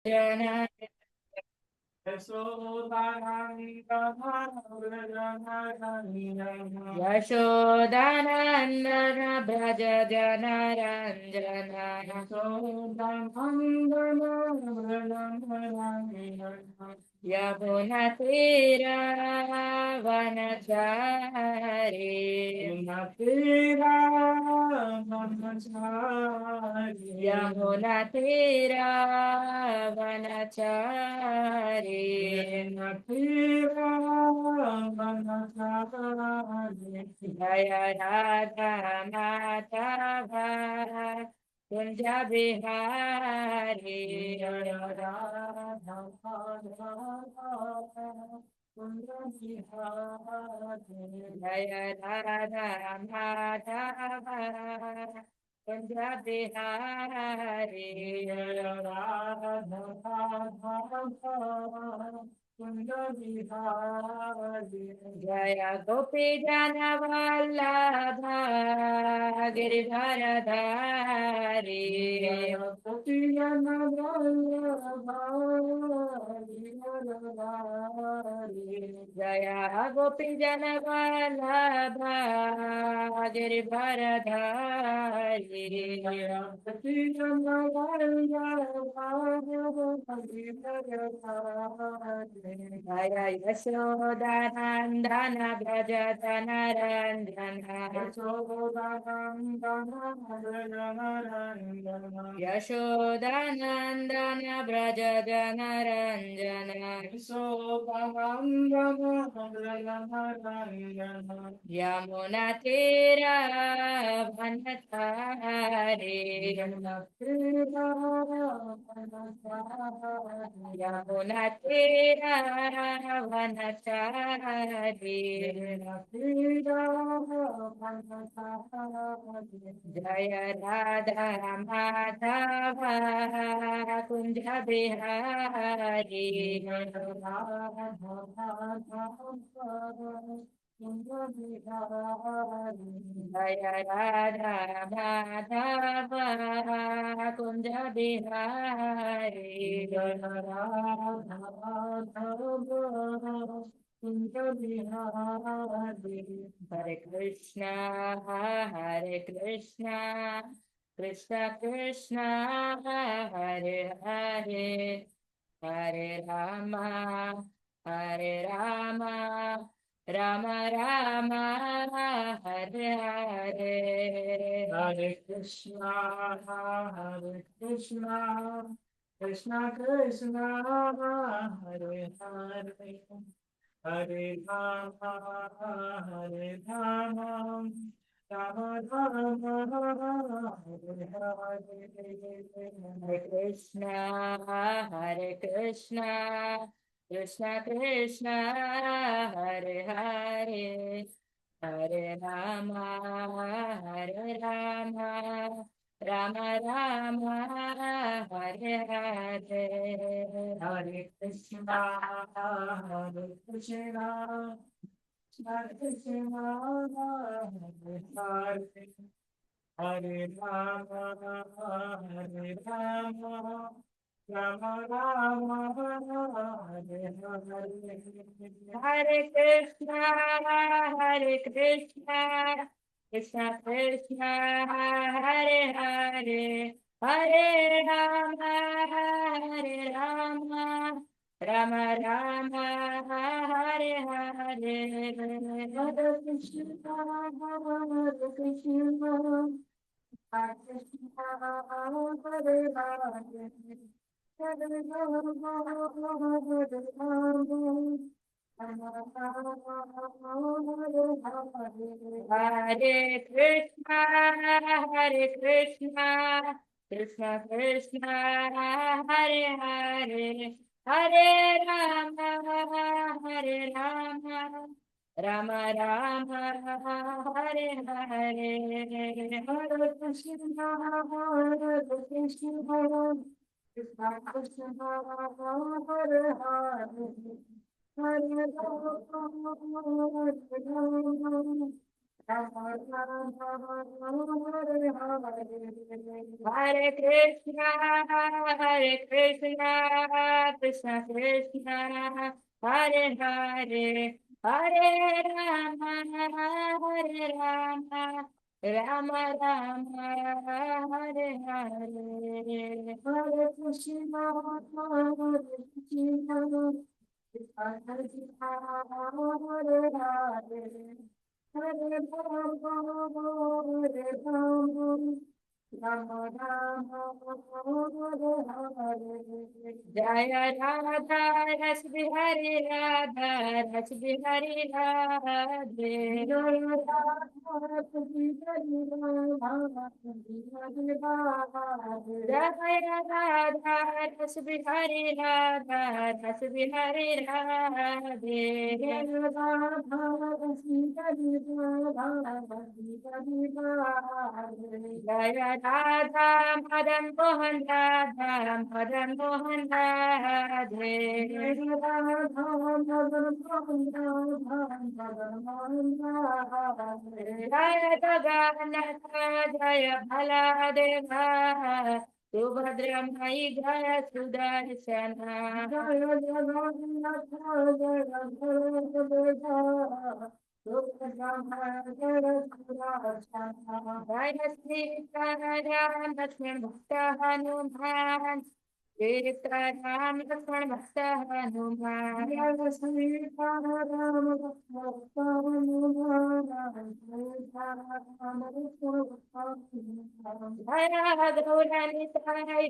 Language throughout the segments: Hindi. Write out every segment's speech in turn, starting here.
Jana Yashodanandana Braja Janaranjana Yamunatira Yamunatira Vanachari Jaya Radha Madhava Kunja Bihari Jaya Radha Madhava Kunja Bihari Jaya Radha Madhava Kunja Bihari Jaya Radha Madhava Jaya Gopi Jana Vallabha Giridharadhari Jaya Gopi Jana Vallabha Giridharadhari Jaya Gopi Jana Vallabha Giridharadhari Jaya Gopi Jana Vallabha Giridharadhari Jaya Yashodanandana Braja Janaranjana Yashodanandana Braja Janaranjana Yamunatira Vanatari Yamunatira Vanatari Jaya Radha Madhava Kunja Bihari Jaya Radha Madhava Kunja Bihari Jaya Radha Madhava Hare Krishna, Hare Krishna, Krishna Krishna, Hare Hare, Hare Rama, Hare Rama, Rama Rama, Hare Hare, Hare Krishna, Hare Krishna, Krishna Krishna, Hare Hare. Hare Rama, Hare Rama, Rama Rama, Hare Hare. Hare Krishna, Hare Krishna, Krishna Krishna, Hare Hare, Hare Rama, Hare Rama, Rama Rama, Hare Hare, Hare Krishna, Hare Krishna, Hare Krishna, Hare Hare, Hare Rama, Hare Rama, Rama Rama, Hare Hare, Hare Krishna, Hare Krishna, Krishna Krishna, Hare Hare, Hare Rama, Hare Rama, Rama Rama, Hare Hare, Hare Krishna, Hare Krishna, Hare Krishna, Hare Hare, Hare Rama, Hare Rama, Hare Krishna, Hare Krishna, Krishna Krishna, Hare Hare, Hare Rama, Hare Rama, Rama Rama, Hare Hare, Hare Krishna, Hare Krishna, Krishna Krishna, Hare Hare. Hare Rama, Hare Rama, Hare Krishna, Krishna Krishna, Hare Hare, Hare Rama, Hare Rama, Rama Rama, Hare Hare, Hare Krishna, Hare Krishna, Krishna Krishna, Hare Hare. Hare Rama, Hare Rama, Rama Rama, Hare Hare. Jaya Radha, Ras Bihari Radha, Ras Bihari Radhe. Jaya Radha, Ras Bihari Radha, Ras Bihari Radhe. Jaya Radha, Ras Bihari Radha, Ras Bihari Radhe. Jaya Radha, Ras Bihari Radha, Ras Bihari Radhe. Jaya Radha, Madan Mohan Radha, Madan Mohan Radhe. Jaya Radha, Madan Mohan Radha, Madan Mohan Radhe. Jaya Jagannath, Jaya Baladeva, Subhadra Mai Jaya Sudarshana. Jaya Jagannath, Jaya Baladeva, जय श्री राम लक्ष्मण भक्त हनुमान सीता राम लक्ष्मण भक्त हनुमान जय श्री राम भक्त हनुमान सीता राम लक्ष्मण भक्त हनुमान जय गौरानिताय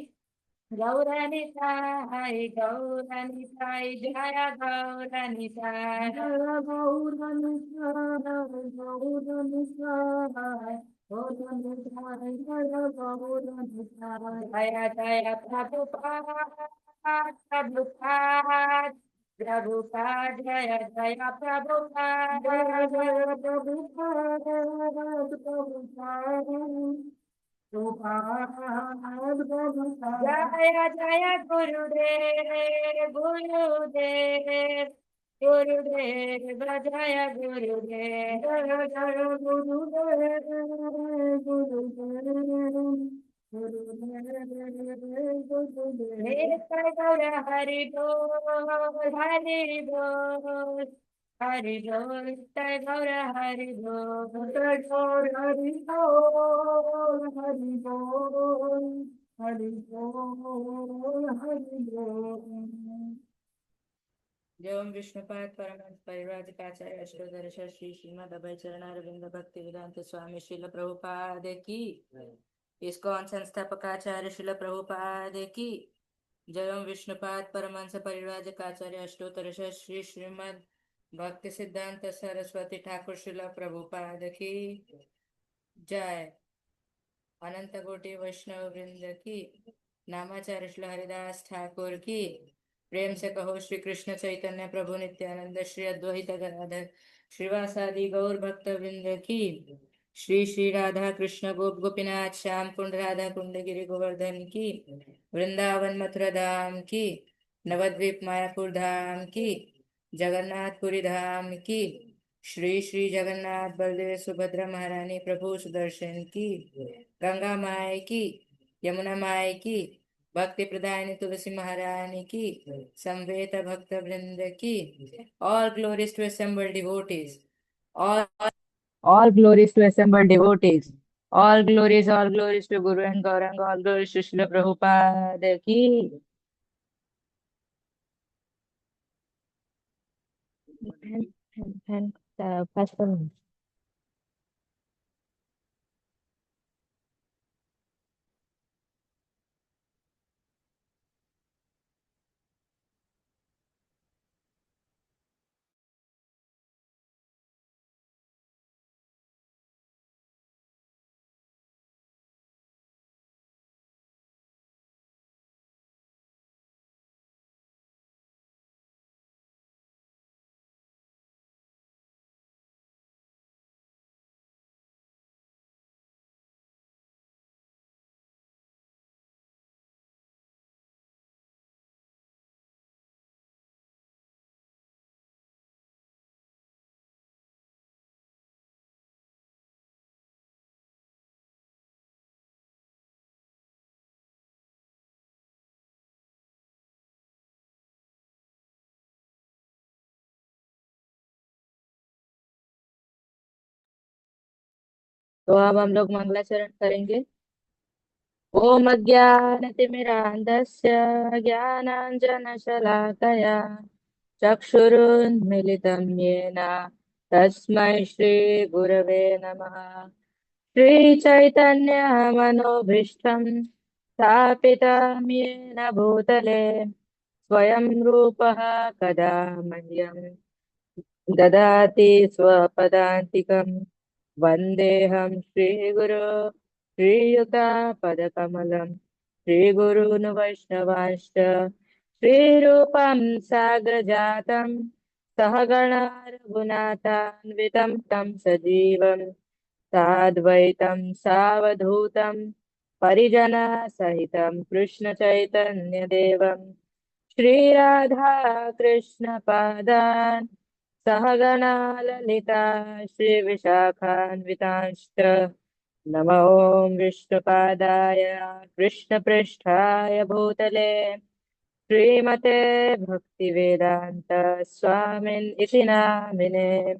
गौरानिताय गौरानिताय जय गौरानिताय जय गौरानिताय गौरानिताय गौरानिताय जय गौरानिताय जय जय प्रभुपाद प्रभुपाद प्रभुपाद जय जय प्रभुपाद जय जय प्रभुपाद प्रभुपाद जय जय गुरुदेव गुरुदेव गुरुदेव जय गुरुदेव जय जय गुरुदेव गुरुदेव नित्य गौर हरि बोल हरि बोल हरि बोल नित्य गौर हरि बोल नित्य गौर हरि बोल हरि बोल हरि बोल हरि बोल। जय ओम विष्णुपाद परमहंस परिव्राजकाचार्य अष्टोत्तर श्री श्रीमद् अभय चरणारविंद भक्ति वेदांत स्वामी श्रील प्रभुपाद की इस्कॉन संस्थापकाचार्य श्रील प्रभुपाद की जय ओम विष्णुपाद परमहंस परिव्राजकाचार्य अष्टोत्तर श्री श्रीमद् भक्ति सिद्धांत सरस्वती ठाकुर श्रील प्रभुपाद की जय। अनंत कोटि वैष्णव वृंद की नामाचार्य श्री हरिदास ठाकुर की प्रेम से कहो श्री कृष्ण चैतन्य प्रभु नित्यानंद श्री अद्वैत गदाधर श्रीवासादि गौर भक्त वृंद की श्री श्री राधा कृष्ण गोप गोपीनाथ श्याम कुंड राधा कुंड गिरि गोवर्धन की वृंदावन मथुरा धाम की नवद्वीप मायापुर धाम की जगन्नाथपुरी धाम की श्री श्री जगन्नाथ बलदेव सुभद्रा महारानी प्रभु सुदर्शन की गंगा माई की यमुना माई की भक्ति प्रदायिनी तुलसी महारानी की संवेद भक्त वृंद की all glories to assembled devotees all all glories to assembled devotees all glories to Guru and Gauranga all glories to Srila Prabhupada की and Pastor तो अब हम लोग मंगलाचरण करेंगे। ओम अज्ञानतिमिरान्धस्य ज्ञानाञ्जनशलाकया चक्षुरुन्मिलितं येन तस्मै श्रीगुरवे नमः। श्रीचैतन्यमनोभीष्टं स्थापितं येन भूतले स्वयं रूपः कदा मह्यं ददाति स्वपदान्तिकम्। वन्देऽहं श्रीगुरो श्रीयुतापदकमलं श्रीगुरून् वैष्णवांश्च श्रीरूपं साग्रजातं सहगणा रघुनाथान्वितं तं सजीवं साद्वैतं सावधूतं परिजनसहितं कृष्णचैतन्यदेवं श्रीराधा कृष्णपादान् सहगणा ललिता श्रीविशाखान्वितांश्च नमो विष्णुपादाय कृष्णपृष्ठाय भूतले श्रीमते भक्तिवेदान्त स्वामिन् इति नामिने।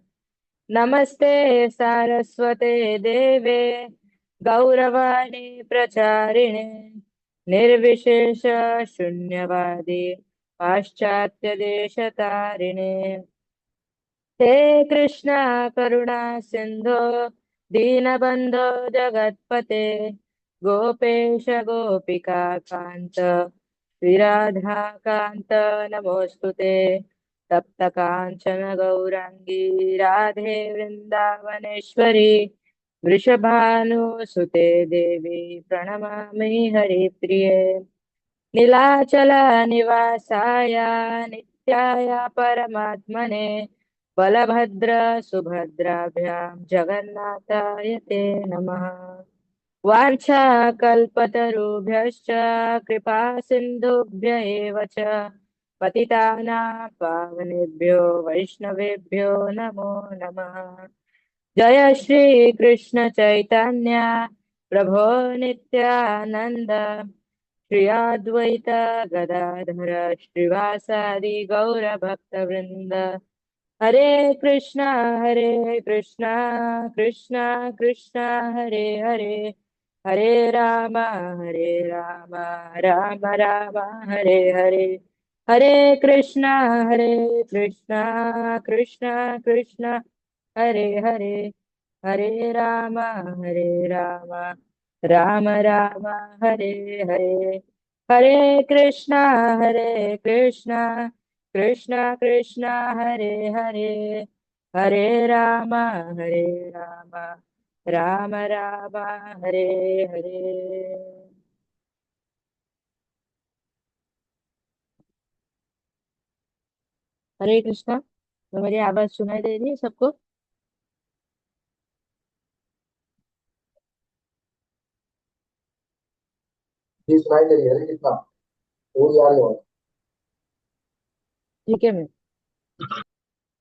नमस्ते सारस्वते देवे गौरवाणी प्रचारिणे निर्विशेष शून्यवादी पाश्चात्य देशतारिणे। हे कृष्णा करुणा सिंधो दीनबंधो जगत्पते गोपेश गोपिका कांत श्रीराधा कांत नमोस्तुते। तप्त कांचन गौरांगी राधे वृंदावनेश्वरी वृषभानुसुते देवी प्रणमामि हरिप्रिये। नीलाचल निवासाय नित्याय परमात्मने बलभद्र सुभद्राभ्यां जगन्नाथाय ते नमः। वाञ्छाकल्पतरुभ्यश्च कृपा सिन्धुभ्य एव च पतितानां पावनेभ्यो वैष्णवेभ्यो नमो नमः। जय श्री कृष्ण चैतन्य प्रभो नित्यानंद श्री अद्वैत गदाधर श्रीवासादि गौर भक्त वृंद। हरे कृष्णा कृष्णा कृष्णा हरे हरे हरे राम राम राम हरे हरे। हरे कृष्णा कृष्णा कृष्णा हरे हरे हरे राम राम राम हरे हरे। हरे कृष्णा कृष्णा कृष्णा हरे हरे हरे राम राम राम हरे हरे। हरे कृष्णा। तो मेरी आवाज सुनाई दे रही है सबको? जी सुनाई दे रही है। अरे कितना वो यार हो। ठीक है मैं।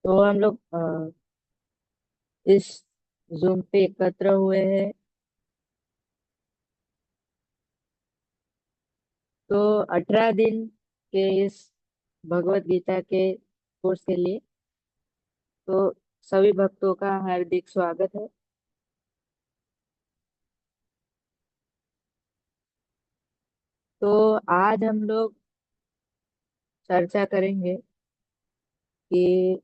तो हम लोग इस जूम पे एकत्र हुए हैं। तो 18 दिन के इस भगवत गीता के कोर्स के लिए तो सभी भक्तों का हार्दिक स्वागत है। तो आज हम लोग चर्चा करेंगे कि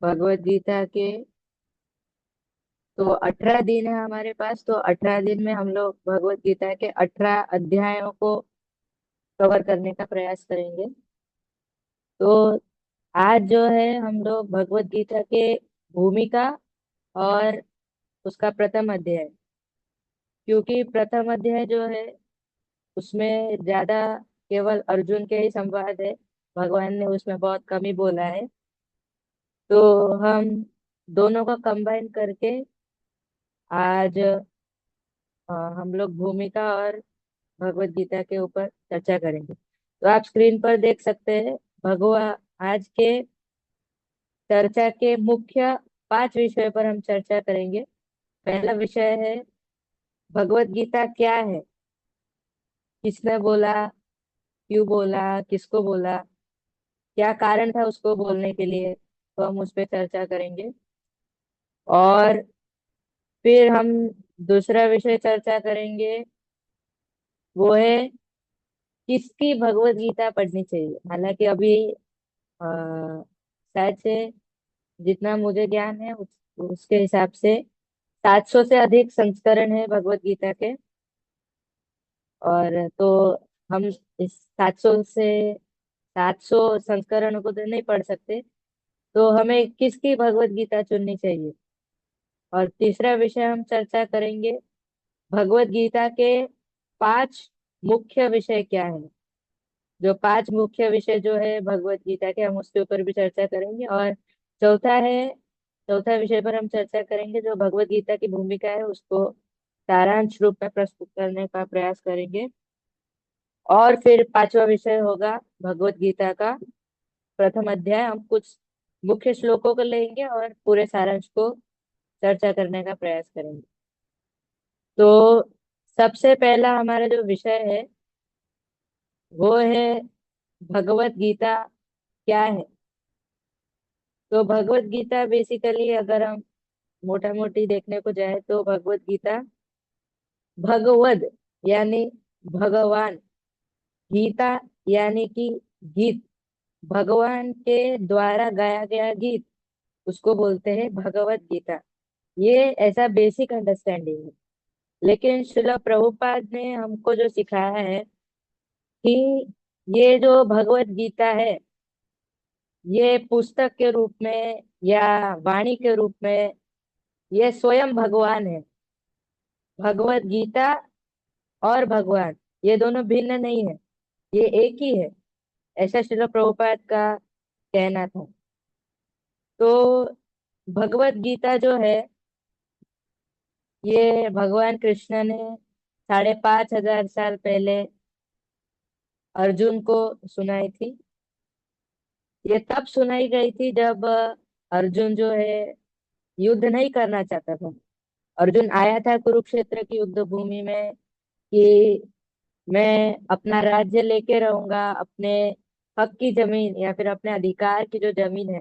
भगवत गीता के तो 18 दिन है हमारे पास। तो 18 दिन में हम लोग भगवत गीता के 18 अध्यायों को कवर करने का प्रयास करेंगे। तो आज जो है हम लोग भगवत गीता के भूमिका और उसका प्रथम अध्याय, क्योंकि प्रथम अध्याय जो है उसमें ज्यादा केवल अर्जुन के ही संवाद है। भगवान ने उसमें बहुत कम ही बोला है। तो हम दोनों का कंबाइन करके आज हम लोग भूमिका और भगवत गीता के ऊपर चर्चा करेंगे। तो आप स्क्रीन पर देख सकते हैं भगवा आज के चर्चा के मुख्य 5 विषय पर हम चर्चा करेंगे। पहला विषय है भगवत गीता क्या है, किसने बोला, क्यों बोला, किसको बोला, क्या कारण था उसको बोलने के लिए। तो हम उस पर चर्चा करेंगे। और फिर हम दूसरा विषय चर्चा करेंगे, वो है किसकी भगवत गीता पढ़नी चाहिए। हालांकि अभी अ, शायद से जितना मुझे ज्ञान है उसके हिसाब से 700 से अधिक संस्करण है भगवत गीता के। और तो हम इस 700 संस्करणों को तो नहीं पढ़ सकते, तो हमें किसकी भगवत गीता चुननी चाहिए। और तीसरा विषय हम चर्चा करेंगे, भगवत गीता के 5 मुख्य विषय क्या है। जो 5 मुख्य विषय जो है भगवत गीता के, हम उसके ऊपर भी चर्चा करेंगे। और चौथा है, चौथा विषय पर हम चर्चा करेंगे जो भगवत गीता की भूमिका है उसको सारांश रूप में प्रस्तुत करने का प्रयास करेंगे। और फिर पांचवा विषय होगा भगवत गीता का प्रथम अध्याय। हम कुछ मुख्य श्लोकों को लेंगे और पूरे सारांश को चर्चा करने का प्रयास करेंगे। तो सबसे पहला हमारा जो विषय है वो है भगवत गीता क्या है। तो भगवत गीता बेसिकली अगर हम मोटा मोटी देखने को जाए तो भगवत गीता भगवद यानी भगवान, गीता यानी कि गीत, भगवान के द्वारा गाया गया गीत, उसको बोलते हैं भगवत गीता। ये ऐसा बेसिक अंडरस्टैंडिंग है। लेकिन श्रील प्रभुपाद ने हमको जो सिखाया है कि ये जो भगवत गीता है ये पुस्तक के रूप में या वाणी के रूप में ये स्वयं भगवान है। भगवत गीता और भगवान ये दोनों भिन्न नहीं है, ये एक ही है, ऐसा श्रील प्रभुपाद का कहना था। तो भगवत गीता जो है ये भगवान कृष्ण ने 5,500 साल पहले अर्जुन को सुनाई थी। ये तब सुनाई गई थी जब अर्जुन जो है युद्ध नहीं करना चाहता था। अर्जुन आया था कुरुक्षेत्र की युद्ध भूमि में कि मैं अपना राज्य लेके रहूंगा, अपने हक की जमीन या फिर अपने अधिकार की जो जमीन है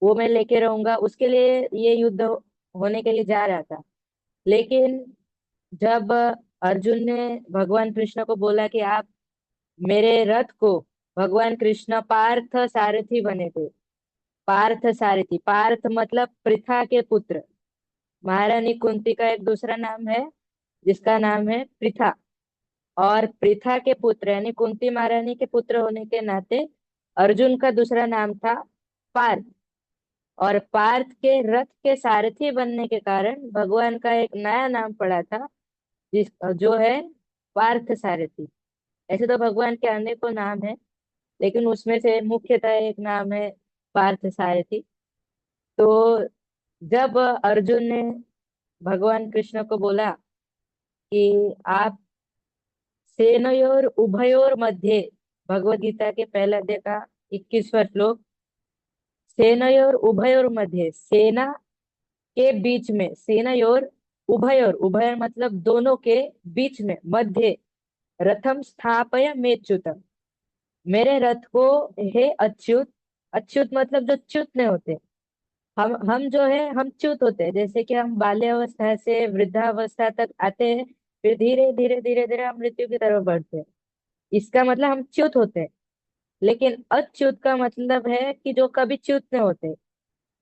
वो मैं लेके रहूंगा, उसके लिए ये युद्ध होने के लिए जा रहा था। लेकिन जब अर्जुन ने भगवान कृष्ण को बोला कि आप मेरे रथ को, भगवान कृष्ण पार्थ सारथी बने थे। पार्थ सारथी, पार्थ मतलब पृथा के पुत्र। महारानी कुंती का एक दूसरा नाम है जिसका नाम है पृथा। और पृथा के पुत्र यानी कुंती महारानी के पुत्र होने के नाते अर्जुन का दूसरा नाम था पार्थ। और पार्थ के रथ के सारथी बनने के कारण भगवान का एक नया नाम पड़ा था जिस जो है पार्थ सारथी। ऐसे तो भगवान के अनेकों नाम है लेकिन उसमें से मुख्यतः एक नाम है पार्थ सारथी। तो जब अर्जुन ने भगवान कृष्ण को बोला कि आप सेनयोर उभयोर मध्य, भगवत गीता के पहले अध्याय का 21वां श्लोक, सेनयोर उभयोर मध्य, सेना के बीच में, सेनयोर उभयोर, उभयोर मतलब दोनों के बीच में, मध्य रथम स्थापय मेच्युतम, मेरे रथ को हे अच्युत। अच्युत मतलब जो च्युत नहीं होते। हम जो है हम च्युत होते हैं, जैसे कि हम बाल्यावस्था से वृद्धावस्था तक आते हैं, फिर धीरे धीरे धीरे धीरे हम मृत्यु की तरफ बढ़ते हैं। इसका मतलब हम च्युत होते हैं। लेकिन अच्युत का मतलब है कि जो कभी च्युत नहीं होते।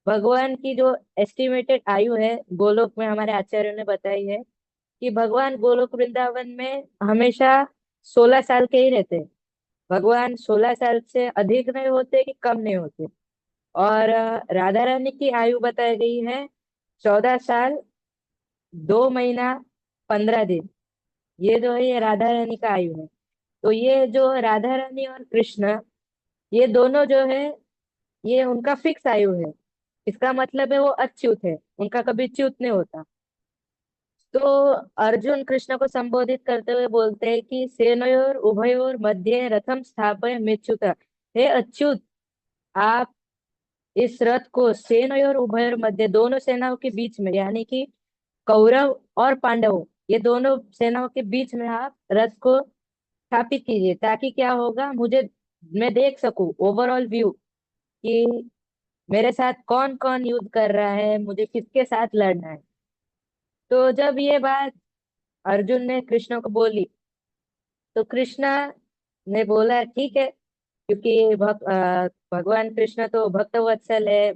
भगवान की जो एस्टिमेटेड आयु है गोलोक में, हमारे आचार्यों ने बताई है कि भगवान गोलोक वृंदावन में हमेशा 16 साल के ही रहते हैं। भगवान 16 साल से अधिक नहीं होते कि कम नहीं होते। और राधा रानी की आयु बताई गई है 14 साल 2 महीना 15 दिन। ये जो है ये राधा रानी का आयु है। तो ये जो राधा रानी और कृष्ण ये दोनों जो है ये उनका फिक्स आयु है। इसका मतलब है वो अच्युत है, उनका कभी च्युत नहीं होता। तो अर्जुन कृष्ण को संबोधित करते हुए बोलते हैं कि सेनयोर उभयोर मध्य रथम स्थापय मेच्युत, हे अच्युत, आप इस रथ को सेनयोर उभयोर मध्य, दोनों सेनाओं के बीच में यानी कि कौरव और पांडवों ये दोनों सेनाओं के बीच में आप रथ को स्थापित कीजिए, ताकि क्या होगा, मुझे मैं देख सकूं ओवरऑल व्यू कि मेरे साथ कौन कौन युद्ध कर रहा है, मुझे किसके साथ लड़ना है। तो जब ये बात अर्जुन ने कृष्ण को बोली, तो कृष्णा ने बोला ठीक है, क्योंकि भगवान कृष्ण तो भक्त वत्सल है।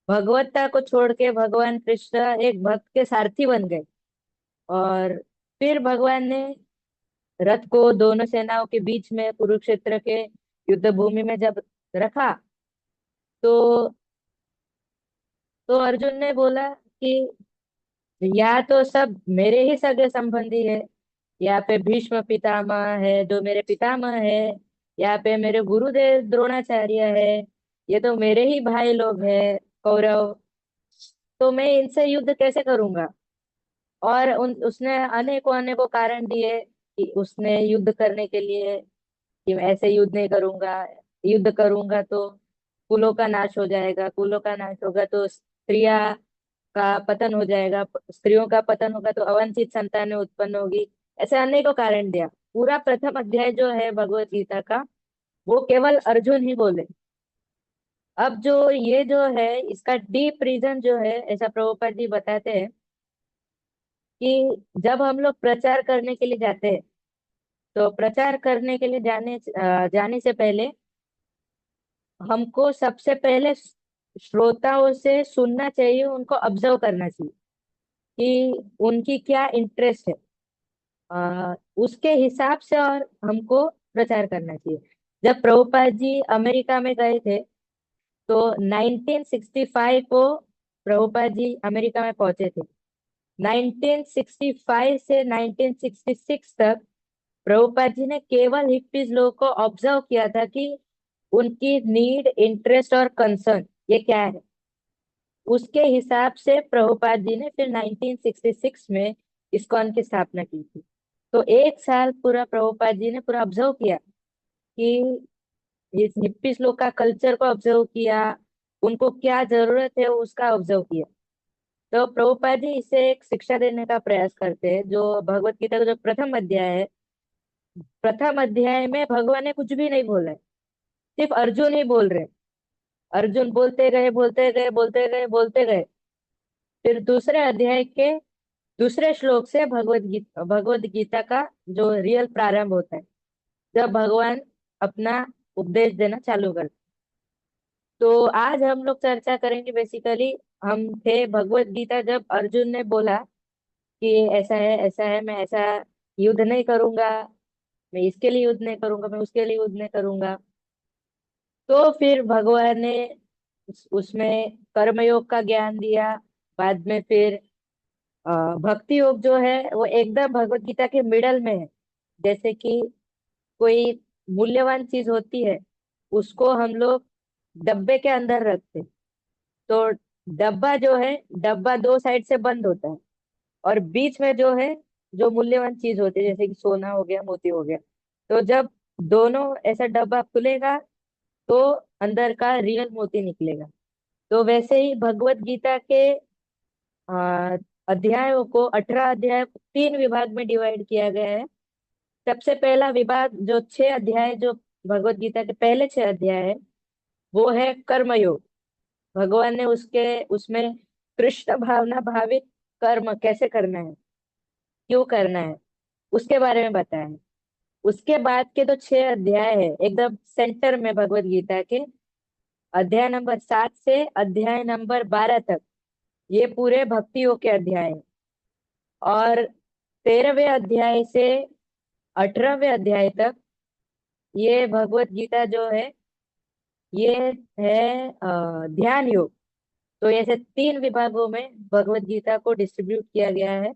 भगवत्ता को छोड़ के भगवान कृष्ण एक भक्त के सारथी बन गए। और फिर भगवान ने रथ को दोनों सेनाओं के बीच में कुरुक्षेत्र के युद्ध भूमि में जब रखा, तो अर्जुन ने बोला कि या तो सब मेरे ही सगे संबंधी है, यहाँ पे भीष्म पितामह है जो मेरे पितामह है, यहाँ पे मेरे गुरुदेव द्रोणाचार्य है, ये तो मेरे ही भाई लोग हैं कौरव। तो मैं इनसे युद्ध कैसे करूंगा? और उसने अनेकों अनेकों कारण दिए कि उसने युद्ध करने के लिए, कि मैं ऐसे युद्ध नहीं करूंगा, युद्ध करूंगा तो कुलों का नाश हो जाएगा, कुलों का नाश होगा तो स्त्रियां का पतन हो जाएगा, स्त्रियों का पतन होगा तो अवांछित संतानें उत्पन्न होगी। ऐसे अनेकों कारण दिया। पूरा प्रथम अध्याय जो है भगवत गीता का, वो केवल अर्जुन ही बोले। अब जो ये जो है, इसका डीप रीजन जो है, ऐसा प्रभुपाद जी बताते हैं कि जब हम लोग प्रचार करने के लिए जाते हैं, तो प्रचार करने के लिए जाने से पहले हमको सबसे पहले श्रोताओं से सुनना चाहिए, उनको ऑब्जर्व करना चाहिए कि उनकी क्या इंटरेस्ट है। उसके हिसाब से और हमको प्रचार करना चाहिए। जब प्रभुपाद जी अमेरिका में गए थे, तो 1965 को प्रभुपाद जी अमेरिका में पहुंचे थे। 1965 से 1966 तक प्रभुपाद जी ने केवल हिप्पीज लोगों को ऑब्जर्व किया था कि उनकी नीड, इंटरेस्ट और कंसर्न ये क्या है। उसके हिसाब से प्रभुपाद जी ने फिर 1966 में इस्कॉन की स्थापना की थी। तो एक साल पूरा प्रभुपाद जी ने पूरा ऑब्जर्व किया कि इस हिप्पीज लोग का कल्चर को ऑब्जर्व किया, उनको क्या जरूरत है उसका ऑब्जर्व किया। तो प्रभुपाद जी इसे एक शिक्षा देने का प्रयास करते हैं। जो भगवत गीता का जो प्रथम अध्याय है, प्रथम अध्याय में भगवान ने कुछ भी नहीं बोला है, सिर्फ अर्जुन ही बोल रहे हैं। अर्जुन बोलते गए बोलते गए बोलते गए बोलते गए। फिर दूसरे अध्याय के दूसरे श्लोक से भगवत गीता का जो रियल प्रारंभ होता है, जब भगवान अपना उपदेश देना चालू करते। तो आज हम लोग चर्चा करेंगे बेसिकली, हम थे भगवत गीता जब अर्जुन ने बोला कि ऐसा है ऐसा है, मैं ऐसा युद्ध नहीं करूंगा, मैं इसके लिए युद्ध नहीं करूंगा, मैं उसके लिए युद्ध नहीं करूंगा। तो फिर भगवान ने उसमें कर्मयोग का ज्ञान दिया। बाद में फिर भक्ति योग जो है वो एकदम भगवत गीता के मिडल में है। जैसे कि कोई मूल्यवान चीज होती है, उसको हम लोग डब्बे के अंदर रखते हैं। तो डब्बा जो है, डब्बा दो साइड से बंद होता है, और बीच में जो है, जो मूल्यवान चीज होती है जैसे कि सोना हो गया, मोती हो गया, तो जब दोनों ऐसा डब्बा खुलेगा तो अंदर का रियल मोती निकलेगा। तो वैसे ही भगवत गीता के आ, अध्यायों को, 18 अध्याय को तीन विभाग में डिवाइड किया गया है। सबसे पहला विभाग, जो 6 अध्याय, जो भगवत गीता के पहले 6 अध्याय है, वो है कर्मयोग। भगवान ने उसके उसमें कृष्ण भावना भावित कर्म कैसे करना है, क्यों करना है, उसके बारे में बताया है। उसके बाद के तो 6 अध्याय है एकदम सेंटर में भगवत गीता के, अध्याय नंबर 7 से अध्याय नंबर 12 तक ये पूरे भक्तियों के अध्याय हैं। और 13वें अध्याय से 18वें अध्याय तक ये भगवत गीता जो है, ये है ध्यान योग। तो ऐसे तीन विभागों में भगवत गीता को डिस्ट्रीब्यूट किया गया है।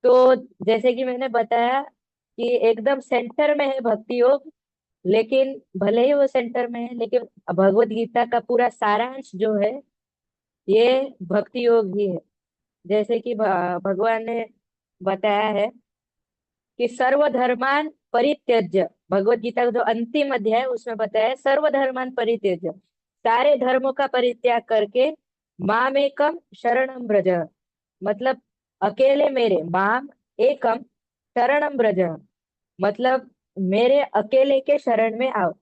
तो जैसे कि मैंने बताया कि एकदम सेंटर में है भक्ति योग, लेकिन भले ही वो सेंटर में है, लेकिन भगवत गीता का पूरा सारांश जो है ये भक्ति योग ही है। जैसे कि भगवान ने बताया है कि सर्वधर्मान परित्यज्य, भगवत गीता का जो अंतिम अध्याय है, उसमें बताया है सर्वधर्मान परित्यज्य, सारे धर्मों का परित्याग करके माम एकम शरणम ब्रज, मतलब अकेले मेरे, माम एकम शरणम ब्रज, मतलब मेरे अकेले के शरण में आओ।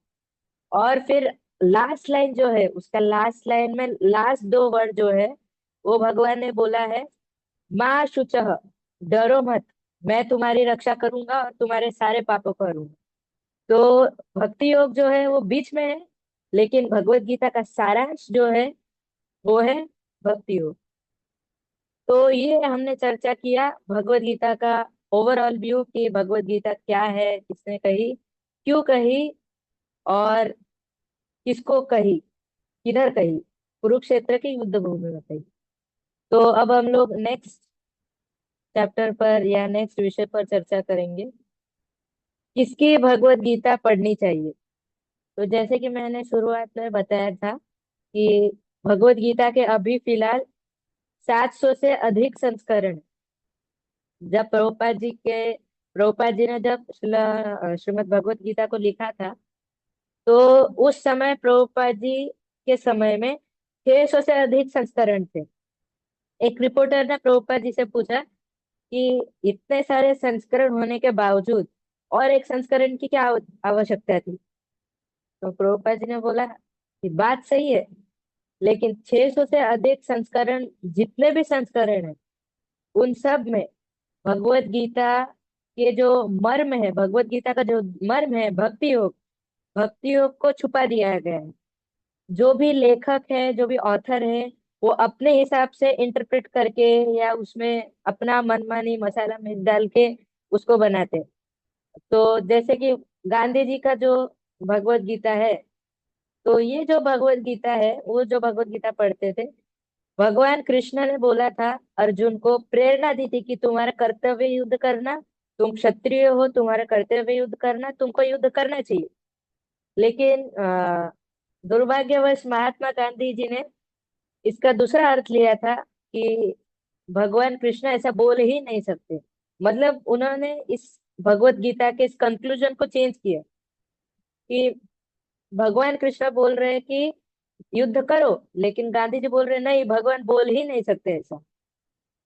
और फिर लास्ट लाइन जो है, उसका लास्ट लाइन में लास्ट दो वर्ड जो है, वो भगवान ने बोला है माँ शुचः, डरो मत, मैं तुम्हारी रक्षा करूंगा और तुम्हारे सारे पापों को करूंगा। तो भक्ति योग जो है वो बीच में है, लेकिन भगवत गीता का सारांश जो है वो है भक्ति योग। तो ये हमने चर्चा किया भगवत गीता का ओवरऑल व्यू कि भगवत गीता क्या है, किसने कही, क्यों कही, और किसको कही, किधर कही, कुरुक्षेत्र की युद्ध भूमि में कही। तो अब हम लोग नेक्स्ट चैप्टर पर या नेक्स्ट विषय पर चर्चा करेंगे, किसकी भगवत गीता पढ़नी चाहिए। तो जैसे कि मैंने शुरुआत में बताया था कि भगवत गीता के अभी फिलहाल 700 से अधिक संस्करण। जब प्रभुपाद जी ने जब श्रीमद् भगवत गीता को लिखा था, तो उस समय प्रभुपाद जी के समय में 600 से अधिक संस्करण थे। एक रिपोर्टर ने प्रभुपाद जी से पूछा कि इतने सारे संस्करण होने के बावजूद और एक संस्करण की क्या आवश्यकता थी। तो प्रभुपाद जी ने बोला कि बात सही है, लेकिन 600 से अधिक संस्करण, जितने भी संस्करण है, उन सब में भगवत गीता के जो मर्म है, भगवत गीता का जो मर्म है, भक्ति योग, भक्ति योग को छुपा दिया गया है। जो भी लेखक है, जो भी ऑथर है, वो अपने हिसाब से इंटरप्रेट करके या उसमें अपना मनमानी मसाला मिर्च डाल के उसको बनाते। तो जैसे कि गांधी जी का जो भगवत गीता है, तो ये जो भगवत गीता है, वो जो भगवत गीता पढ़ते थे, भगवान कृष्ण ने बोला था अर्जुन को, प्रेरणा दी थी कि तुम्हारा कर्तव्य युद्ध करना, तुम क्षत्रिय हो, तुम्हारा कर्तव्य युद्ध करना, तुमको युद्ध करना चाहिए। लेकिन दुर्भाग्यवश महात्मा गांधी जी ने इसका दूसरा अर्थ लिया था कि भगवान कृष्ण ऐसा बोल ही नहीं सकते। मतलब उन्होंने इस भगवत गीता के इस कंक्लूजन को चेंज किया कि भगवान कृष्ण बोल रहे हैं कि युद्ध करो, लेकिन गांधी जी बोल रहे हैं नहीं, भगवान बोल ही नहीं सकते ऐसा।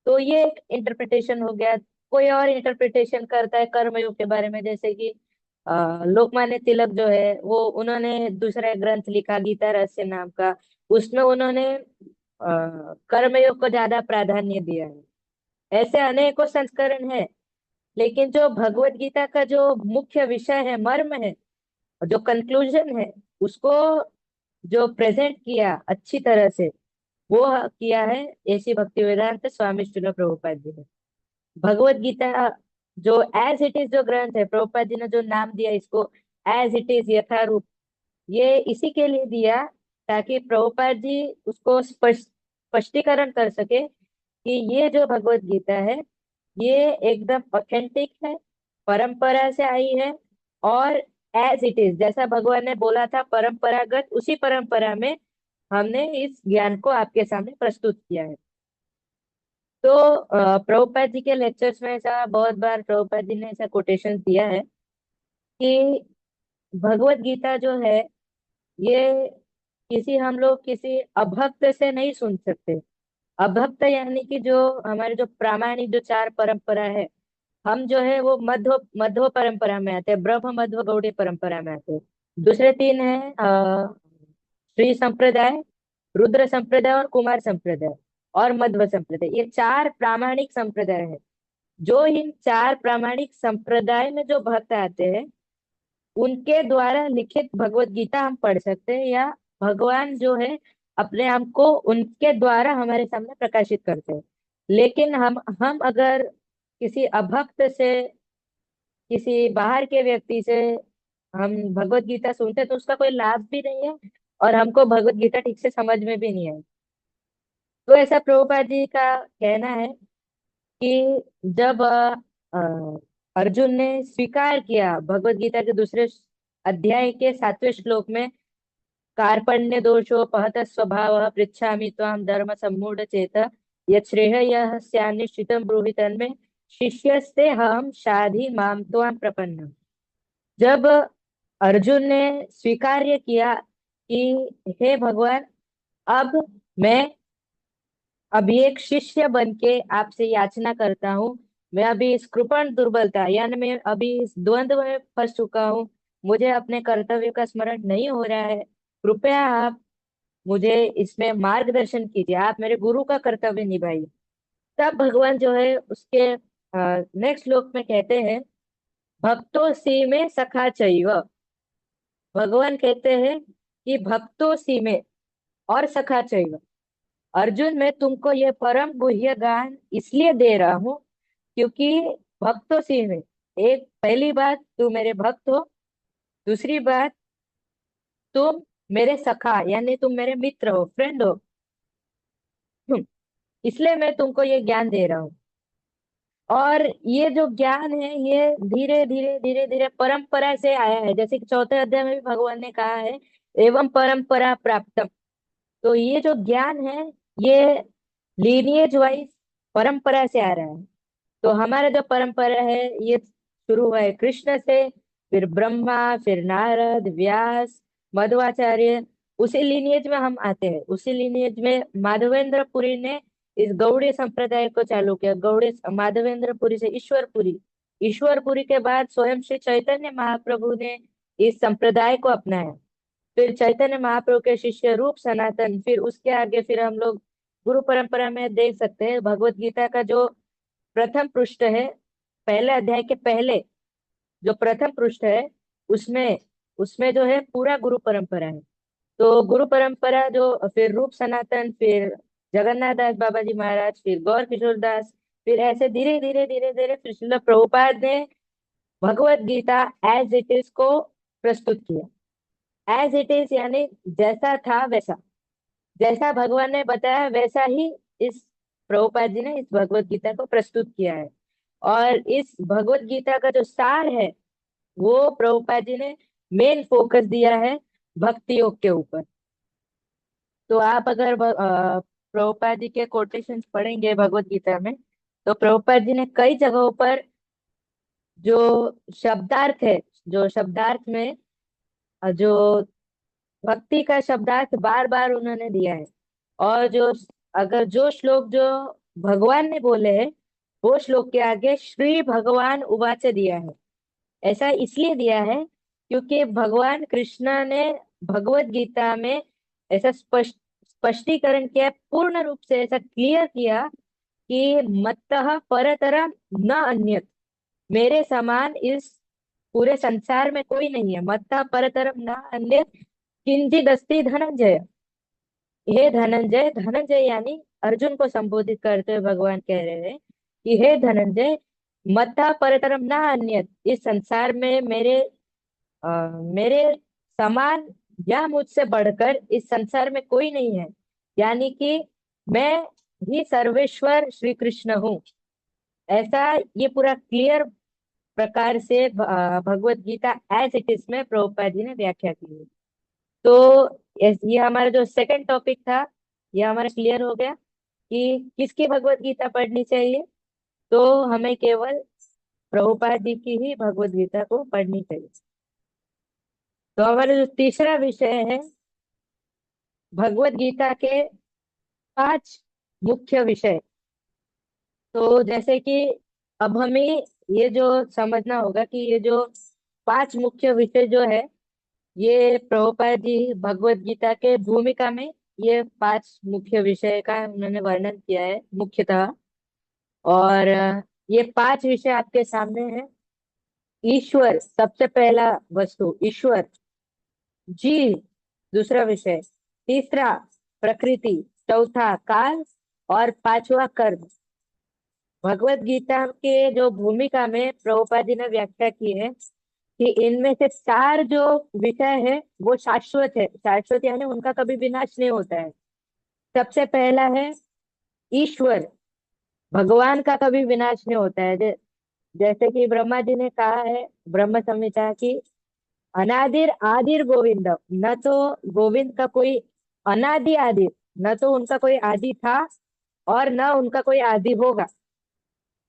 तो ये एक इंटरप्रिटेशन हो गया। कोई और इंटरप्रिटेशन करता है कर्मयोग के बारे में, जैसे कि लोकमान्य तिलक जो है, वो उन्होंने दूसरा ग्रंथ लिखा गीता रहस्य नाम का। उसमें उन्होंने कर्मयोग को ज्यादा प्राधान्य दिया है। ऐसे अनेकों संस्करण है, लेकिन जो भगवत गीता का जो मुख्य विषय है, मर्म है, जो कंक्लूजन है, उसको जो प्रेजेंट किया अच्छी तरह से, वो किया है ऐसी भक्ति वेदांत स्वामी श्रील प्रभुपाद जी ने। भगवत गीता जो एज इट इज जो ग्रंथ है, प्रभुपाद जी ने जो नाम दिया इसको एज इट इज यथारूप, ये इसी के लिए दिया ताकि प्रभुपाद जी उसको स्पष्टीकरण कर सके कि ये जो भगवत गीता है, ये एकदम ऑथेंटिक है, परंपरा से आई है, और एज इट इज जैसा भगवान ने बोला था परंपरागत, उसी परंपरा में हमने इस ज्ञान को आपके सामने प्रस्तुत किया है। तो प्रभुपाद जी के लेक्चर्स में ऐसा बहुत बार प्रभुपाद जी ने ऐसा कोटेशन दिया है कि भगवत गीता जो है, ये हम लोग किसी अभक्त से नहीं सुन सकते। अभक्त यानी कि जो हमारे जो प्रामाणिक जो चार परंपरा है, हम जो है वो मध्व मध्व परंपरा में आते हैं, ब्रह्म मध्व गौड़ी परंपरा में आते हैं। दूसरे तीन है श्री संप्रदाय, रुद्र संप्रदाय और कुमार संप्रदाय और मध्व संप्रदाय। ये चार प्रामाणिक संप्रदाय है। जो इन चार प्रामाणिक संप्रदाय में जो भक्त आते हैं, उनके द्वारा लिखित भगवत गीता हम पढ़ सकते हैं, या भगवान जो है अपने आप को उनके द्वारा हमारे सामने प्रकाशित करते हैं। लेकिन हम अगर किसी अभक्त से, किसी बाहर के व्यक्ति से हम भगवत गीता सुनते हैं, तो उसका कोई लाभ भी नहीं है, और हमको भगवत गीता ठीक से समझ में भी नहीं आए। तो ऐसा प्रभुपाद जी का कहना है कि जब अर्जुन ने स्वीकार किया भगवत गीता के दूसरे अध्याय के 7वें श्लोक में, कार्पण्य दोषोपहत स्वभाव पृच्छामि त्वां धर्म सम्मूढ़ चेत यत् श्रेयः स्यान्निश्चितं ब्रूहि तन्मे शिष्यस्ते हम शाधि माम त्वां प्रपन्न। जब अर्जुन ने स्वीकार्य किया कि हे भगवान, अब मैं अभी एक शिष्य बन के आपसे याचना करता हूँ। मैं अभी इस कृपण दुर्बलता, यानी मैं अभी इस द्वंद्व में फंस चुका हूँ, मुझे अपने कर्तव्य का स्मरण नहीं हो रहा है। कृपया आप मुझे इसमें मार्गदर्शन कीजिए, आप मेरे गुरु का कर्तव्य निभाइए। तब भगवान जो है उसके नेक्स्ट श्लोक में कहते हैं, भक्तों सी में सखा चैव। भगवान कहते हैं कि भक्तों सी में और सखा चैव, अर्जुन मैं तुमको ये परम गुह्य ज्ञान इसलिए दे रहा हूँ क्योंकि भक्तों सी में, एक पहली बात तुम मेरे भक्त हो, दूसरी बात तुम मेरे सखा यानी तुम मेरे मित्र हो, फ्रेंड हो। इसलिए मैं तुमको ये ज्ञान दे रहा हूँ। और ये जो ज्ञान है ये धीरे धीरे धीरे धीरे परंपरा से आया है, जैसे कि चौथे अध्याय में भी भगवान ने कहा है, एवं परंपरा प्राप्तम। तो ये जो ज्ञान है ये लीनिएज वाइज परंपरा से आ रहा है। तो हमारा जो परंपरा है ये शुरू हुआ है कृष्ण से, फिर ब्रह्मा, फिर नारद, व्यास, मध्वाचार्य, उसी लीनिएज में हम आते हैं। उसी लीनिएज में माधवेंद्र पुरी ने इस गौड़ीय संप्रदाय को चालू किया। गौड़ीय माधवेंद्र पुरी से ईश्वरपुरी, ईश्वरपुरी के बाद स्वयं श्री चैतन्य महाप्रभु ने इस संप्रदाय को अपनाया। फिर चैतन्य महाप्रभु के शिष्य रूप सनातन, फिर उसके आगे फिर हम लोग गुरु परंपरा में देख सकते हैं भगवत गीता का जो प्रथम पृष्ठ है, पहले अध्याय के पहले जो प्रथम पृष्ठ है उसमें उसमें जो है पूरा गुरु परंपरा है। तो गुरु परंपरा जो फिर रूप सनातन, फिर जगन्नाथ दास बाबा जी महाराज, फिर गौर किशोर दास, फिर ऐसे धीरे धीरे धीरे धीरे फिर श्रील प्रभुपाद ने Bhagavad Gita as it is को प्रस्तुत किया। एज इट इज यानी जैसा था वैसा, जैसा भगवान ने बताया वैसा ही इस प्रभुपाद जी ने इस भगवत गीता को प्रस्तुत किया है। और इस भगवत गीता का जो सार है वो प्रभुपाद जी ने मेन फोकस दिया है भक्ति योग के ऊपर। तो आप अगर प्रभुपाद जी के कोटेशंस पढ़ेंगे भगवत गीता में, तो प्रभुपाद जी ने कई जगहों पर जो शब्दार्थ है, जो शब्दार्थ में जो भक्ति का शब्दार्थ बार बार उन्होंने दिया है। और जो अगर जो श्लोक जो भगवान ने बोले हैं वो श्लोक के आगे श्री भगवान उवाच दिया है। ऐसा इसलिए दिया है क्योंकि भगवान कृष्ण ने भगवत गीता में ऐसा स्पष्टीकरण किया, पूर्ण रूप से ऐसा क्लियर किया कि मत्तः परतरम न अन्यत, मेरे समान इस पूरे संसार में कोई नहीं है। मत्तः परतरम न अन्यत किंचिद अस्ति धनंजय। हे धनंजय, धनंजय यानी अर्जुन को संबोधित करते हुए भगवान कह रहे हैं कि हे धनंजय, मत्ता परतरम ना अन्यत, इस संसार में मेरे समान या मुझसे बढ़कर इस संसार में कोई नहीं है। यानी कि मैं ही सर्वेश्वर श्री कृष्ण हूँ। ऐसा ये पूरा क्लियर प्रकार से Bhagavad Gita as it is में प्रभुपाद जी ने व्याख्या की है। तो ये हमारा जो सेकंड टॉपिक था ये हमारा क्लियर हो गया कि किसकी भगवत गीता पढ़नी चाहिए। तो हमें केवल प्रभुपाद जी की ही भगवत गीता को पढ़नी चाहिए। तो हमारा जो तीसरा विषय है भगवत गीता के 5 मुख्य विषय। तो जैसे कि अब हमें ये जो समझना होगा कि ये जो 5 मुख्य विषय जो है ये प्रभुपाद जी भगवत गीता के भूमिका में ये 5 मुख्य विषय का उन्होंने वर्णन किया है मुख्यतः। और ये 5 विषय आपके सामने है। ईश्वर सबसे पहला वस्तु, ईश्वर। जीव दूसरा विषय, तीसरा प्रकृति, चौथा काल, और पांचवा कर्म। भगवत गीता के जो भूमिका में प्रभुपाद जी ने व्याख्या की है कि इनमें से 4 जो विषय है वो शाश्वत है। शाश्वत यानी उनका कभी विनाश नहीं होता है। सबसे पहला है ईश्वर, भगवान का कभी विनाश नहीं होता है। जैसे कि ब्रह्मा जी ने कहा है ब्रह्म संहिता की, अनादिर आदिर गोविंद, न तो गोविंद का कोई अनादि आदि, न तो उनका कोई आदि था और न उनका कोई आदि होगा।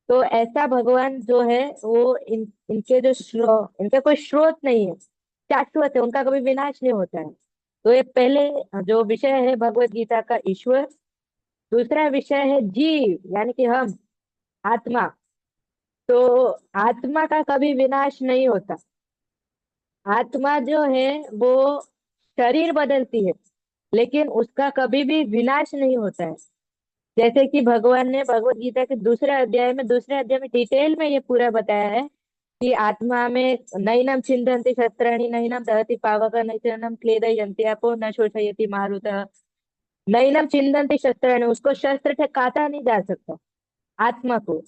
तो ऐसा भगवान जो है वो इनके जो इनके कोई स्रोत नहीं है, शाश्वत है, उनका कभी विनाश नहीं होता है। तो ये पहले जो विषय है भगवत गीता का ईश्वर। दूसरा विषय है जीव यानी कि हम, आत्मा। तो आत्मा का कभी विनाश नहीं होता। आत्मा जो है वो शरीर बदलती है लेकिन उसका कभी भी विनाश नहीं होता है। जैसे कि भगवान ने भगवत गीता के दूसरे अध्याय में डिटेल में ये पूरा बताया है कि आत्मा में नैनम छिन्दन्ति शस्त्राणि नैनम दहति पावक नैनम क्लेदयन्ति आपो न शोषयति मारुतः। नैनम छिन्दन्ति शस्त्राणि, उसको शस्त्र से काटा नहीं जा सकता आत्मा को।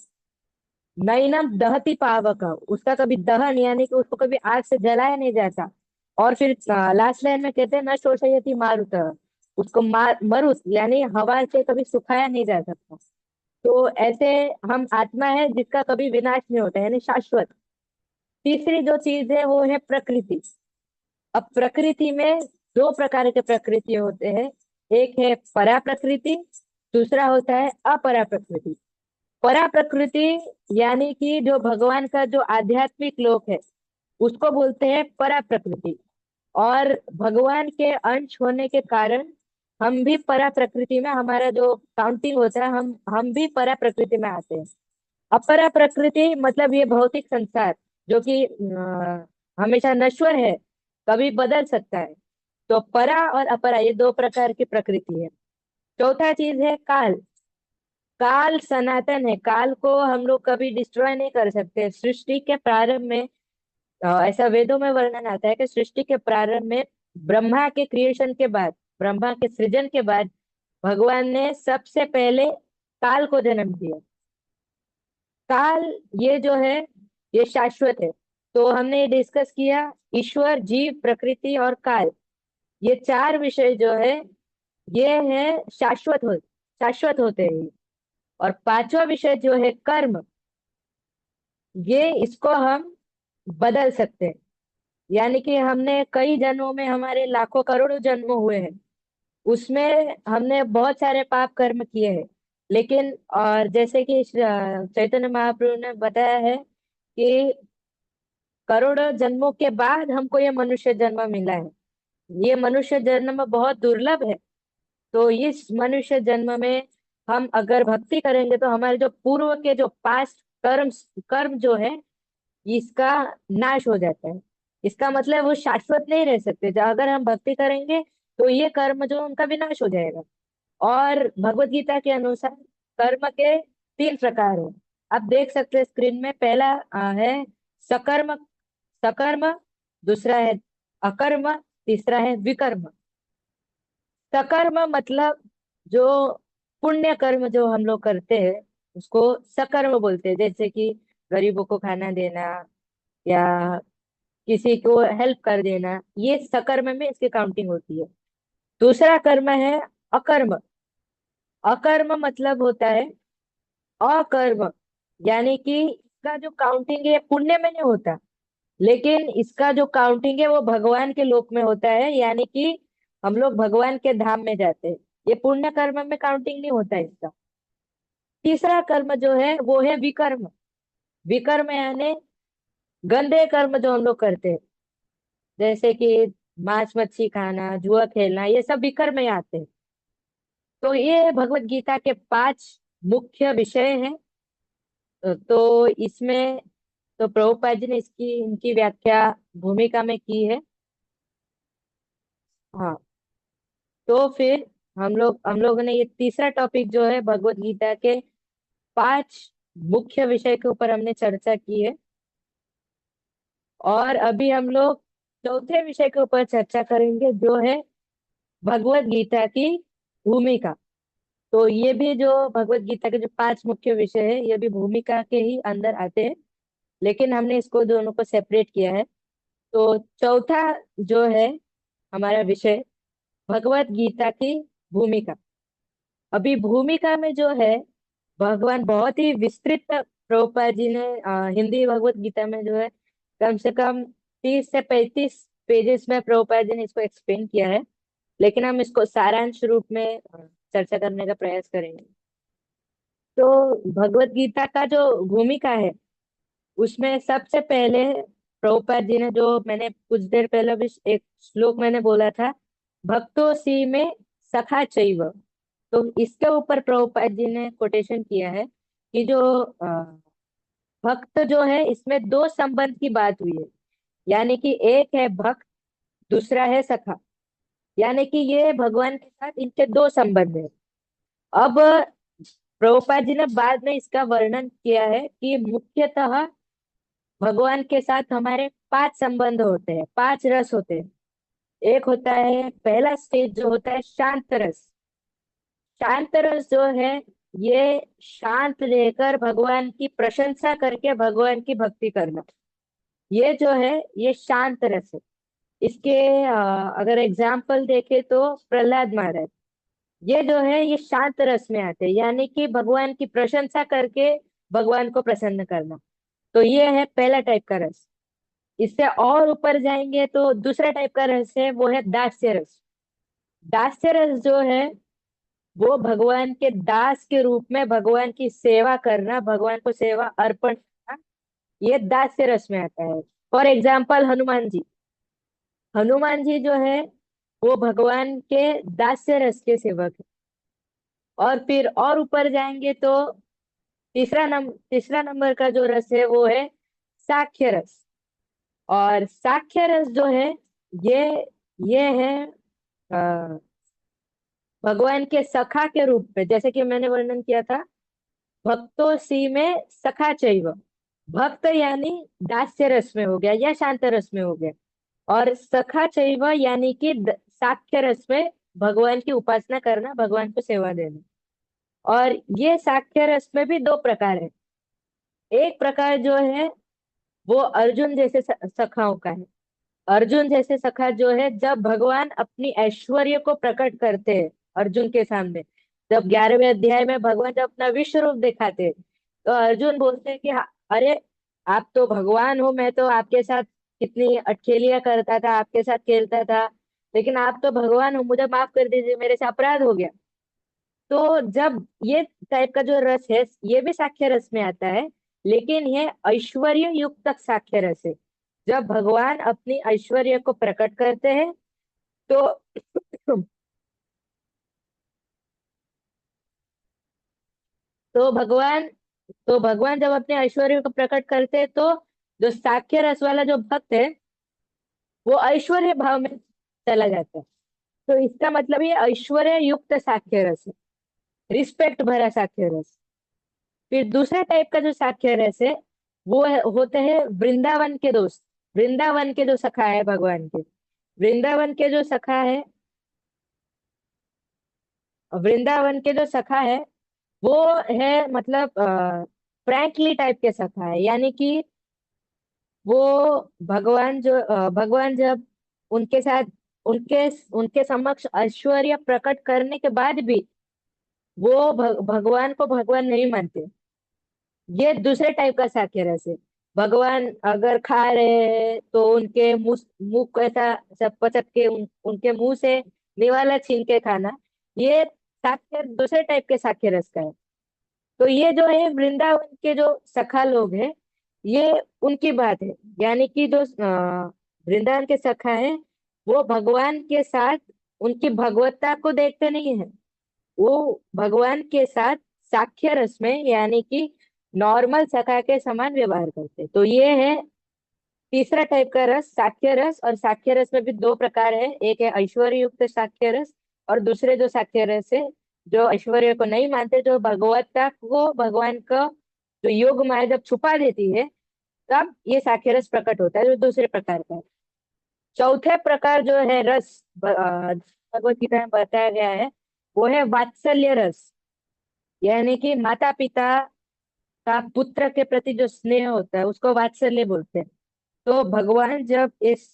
नैनम दहति पावक, उसका कभी दहन यानी कि उसको कभी आग से जलाया नहीं जाता। और फिर लास्ट लाइन में कहते हैं न शोषयति मारुतः, उसको मरुत यानी हवा से कभी सुखाया नहीं जा सकता। तो ऐसे हम आत्मा है जिसका कभी विनाश नहीं होता, यानी शाश्वत। तीसरी जो चीज है वो है प्रकृति। अब प्रकृति में दो प्रकार के प्रकृति होते हैं। एक है परा प्रकृति, दूसरा होता है अपरा प्रकृति। परा प्रकृति यानी कि जो भगवान का जो आध्यात्मिक लोक है उसको बोलते हैं परा प्रकृति। और भगवान के अंश होने के कारण हम भी परा प्रकृति में, हमारा जो काउंटिंग होता है, हम भी परा प्रकृति में आते हैं। अपरा प्रकृति मतलब ये भौतिक संसार जो कि हमेशा नश्वर है, कभी बदल सकता है। तो परा और अपरा ये दो प्रकार की प्रकृति है। चौथा चीज है काल। काल सनातन है, काल को हम लोग कभी डिस्ट्रॉय नहीं कर सकते। सृष्टि के प्रारंभ में ऐसा वेदों में वर्णन आता है कि सृष्टि के प्रारंभ में ब्रह्मा के क्रिएशन के बाद, ब्रह्मा के सृजन के बाद भगवान ने सबसे पहले काल को जन्म दिया। काल ये जो है ये शाश्वत है। तो हमने ये डिस्कस किया ईश्वर, जीव, प्रकृति और काल, ये चार विषय जो है ये है शाश्वत होते हैं ये। और पांचवा विषय जो है कर्म, ये इसको हम बदल सकते हैं। यानी कि हमने कई जन्मों में, हमारे लाखों करोड़ों जन्म हुए हैं, उसमें हमने बहुत सारे पाप कर्म किए हैं। लेकिन और जैसे कि चैतन्य महाप्रभु ने बताया है कि करोड़ों जन्मों के बाद हमको ये मनुष्य जन्म मिला है। ये मनुष्य जन्म बहुत दुर्लभ है। तो इस मनुष्य जन्म में हम अगर भक्ति करेंगे तो हमारे जो पूर्व के जो पास्ट कर्म कर्म जो है इसका नाश हो जाता है। इसका मतलब वो शाश्वत नहीं रह सकते। अगर हम भक्ति करेंगे तो ये कर्म जो उनका विनाश हो जाएगा। और भगवत गीता के अनुसार कर्म के तीन प्रकार हैं। आप देख सकते हैं स्क्रीन में। पहला है सकर्म, सकर्म। दूसरा है अकर्म। तीसरा है विकर्म। सकर्म मतलब जो पुण्य कर्म जो हम लोग करते हैं उसको सकर्म बोलते हैं। जैसे कि गरीबों को खाना देना या किसी को हेल्प कर देना, ये सकर्म में इसकी काउंटिंग होती है। दूसरा कर्म है अकर्म। अकर्म मतलब होता है अकर्म, यानी कि इसका जो काउंटिंग है पुण्य में नहीं होता, लेकिन इसका जो काउंटिंग है वो भगवान के लोक में होता है। यानी कि हम लोग भगवान के धाम में जाते हैं। ये पुण्य कर्म में काउंटिंग नहीं होता इसका। तीसरा कर्म जो है वो है विकर्म। विकर्म यानी गंदे कर्म जो हम लोग करते हैं, जैसे कि मांस मच्छी खाना, जुआ खेलना, ये सब विकर्म में आते हैं। तो ये भगवत गीता के पांच मुख्य विषय हैं। तो इसमें तो प्रभुपाद जी ने इसकी इनकी व्याख्या भूमिका में की है। हाँ, तो फिर हम लोगों ने ये तीसरा टॉपिक जो है भगवत गीता के पांच मुख्य विषय के ऊपर हमने चर्चा की है। और अभी हम लोग चौथे विषय के ऊपर चर्चा करेंगे जो है भगवत गीता की भूमिका। तो ये भी जो भगवत गीता के जो पांच मुख्य विषय है ये भी भूमिका के ही अंदर आते हैं, लेकिन हमने इसको दोनों को सेपरेट किया है। तो चौथा जो है हमारा विषय भगवत गीता की भूमिका। अभी भूमिका में जो है भगवान बहुत ही विस्तृत, प्रभुपाद जी ने हिंदी भगवत गीता में जो है कम से कम 30 से 35 पेजेस में प्रभुपाद जी ने इसको एक्सप्लेन किया है। लेकिन हम इसको सारांश रूप में चर्चा करने का प्रयास करेंगे। तो भगवत गीता का जो भूमिका है उसमें सबसे पहले प्रभुपाद जी ने, जो मैंने कुछ देर पहले भी एक श्लोक मैंने बोला था, भक्तो सी में सखा चैव। तो इसके ऊपर प्रभुपाद जी ने कोटेशन किया है कि जो भक्त जो है इसमें दो संबंध की बात हुई है। यानी कि एक है भक्त, दूसरा है सखा। यानी कि ये भगवान के साथ इनके दो संबंध है। अब प्रभुपाद जी ने बाद में इसका वर्णन किया है कि मुख्यतः भगवान के साथ हमारे 5 संबंध होते हैं, 5 रस होते हैं। एक होता है, पहला स्टेज जो होता है शांत रस। शांत रस जो है, ये शांत रहकर भगवान की प्रशंसा करके भगवान की भक्ति करना, ये जो है ये शांत रस है। इसके अगर एग्जाम्पल देखे तो प्रहलाद महाराज, ये जो है ये शांत रस में आते हैं, यानी कि भगवान की प्रशंसा करके भगवान को प्रसन्न करना। तो ये है पहला टाइप का रस। इससे और ऊपर जाएंगे तो दूसरा टाइप का रस है, वो है दास्य रस। दास्य रस जो है वो भगवान के दास के रूप में भगवान की सेवा करना, भगवान को सेवा अर्पण करना, ये दास्य रस में आता है। फॉर एग्जाम्पल हनुमान जी, हनुमान जी जो है वो भगवान के दास्य रस के सेवक है। और फिर और ऊपर जाएंगे तो तीसरा नंबर का जो रस है वो है साख्य रस। और साख्य रस जो है ये ये है अ, भगवान के सखा के रूप में, जैसे कि मैंने वर्णन किया था, भक्तों सी में सखा चैव। भक्त यानी दास्य रस में हो गया या शांत रस में हो गया, और सखा चैव यानी कि साख्य रस में भगवान की उपासना करना, भगवान को सेवा देना। और ये साख्य रस में भी 2 प्रकार है। एक प्रकार जो है वो अर्जुन जैसे सखाओं का है। अर्जुन जैसे सखा जो है, जब भगवान अपनी ऐश्वर्य को प्रकट करते हैं अर्जुन के सामने, जब 11वें अध्याय में भगवान जब अपना विश्व रूप दिखाते हैं, तो अर्जुन बोलते हैं कि अरे आप तो भगवान हो, मैं तो आपके साथ कितनी अटखेलियां करता था, आपके साथ खेलता था, लेकिन आप तो भगवान हो, मुझे माफ कर दीजिए, मेरे से अपराध हो गया। तो जब ये टाइप का जो रस है, ये भी साख्य रस में आता है, लेकिन ये ऐश्वर्य युक्त साख्य रस है। जब भगवान अपनी ऐश्वर्य को प्रकट करते हैं तो तो भगवान तो भगवान जब अपने ऐश्वर्य को प्रकट करते हैं तो जो साख्य रस वाला जो भक्त है वो ऐश्वर्य भाव में चला जाता है। तो इसका मतलब ये ऐश्वर्य युक्त साख्य रस है, रिस्पेक्ट भरा साख्य रस। फिर दूसरा टाइप का जो साख्य रस है वो होते हैं वृंदावन के दोस्त, वृंदावन के जो सखा है भगवान के। वृंदावन के जो सखा है, वृंदावन के जो सखा है वो है मतलब फ्रैंकली टाइप के सखा है, यानी कि वो भगवान जब उनके साथ उनके उनके समक्ष ऐश्वर्य प्रकट करने के बाद भी वो भगवान को भगवान नहीं मानते। ये दूसरे टाइप का साक्य रस है। भगवान अगर खा रहे हैं तो उनके मुंह मुंह को ऐसा सब पचक के उनके मुंह से निवाला छीन के खाना, ये साक्य दूसरे टाइप के साक्य रस का है। तो ये जो है वृंदावन के जो सखा लोग हैं, ये उनकी बात है। यानी कि जो वृंदावन के सखा है वो भगवान के साथ उनकी भगवत्ता को देखते नहीं है, वो भगवान के साथ साख्य रस में यानी कि नॉर्मल सखा के समान व्यवहार करते। तो ये है तीसरा टाइप का रस, साख्य रस। और साख्य रस में भी 2 प्रकार है, एक है ऐश्वर्य युक्त साख्य रस, और दूसरे जो साख्य रस है जो ऐश्वर्य को नहीं मानते, जो भगवत्ता को भगवान का जो योग माया जब छुपा देती है, तब ये साख्य रस प्रकट होता है, जो दूसरे प्रकार का है। चौथे प्रकार जो है रस भगवत गीता में बताया गया है, वो है वात्सल्य रस। यानी कि माता पिता का पुत्र के प्रति जो स्नेह होता है उसको वात्सल्य बोलते हैं। तो भगवान जब इस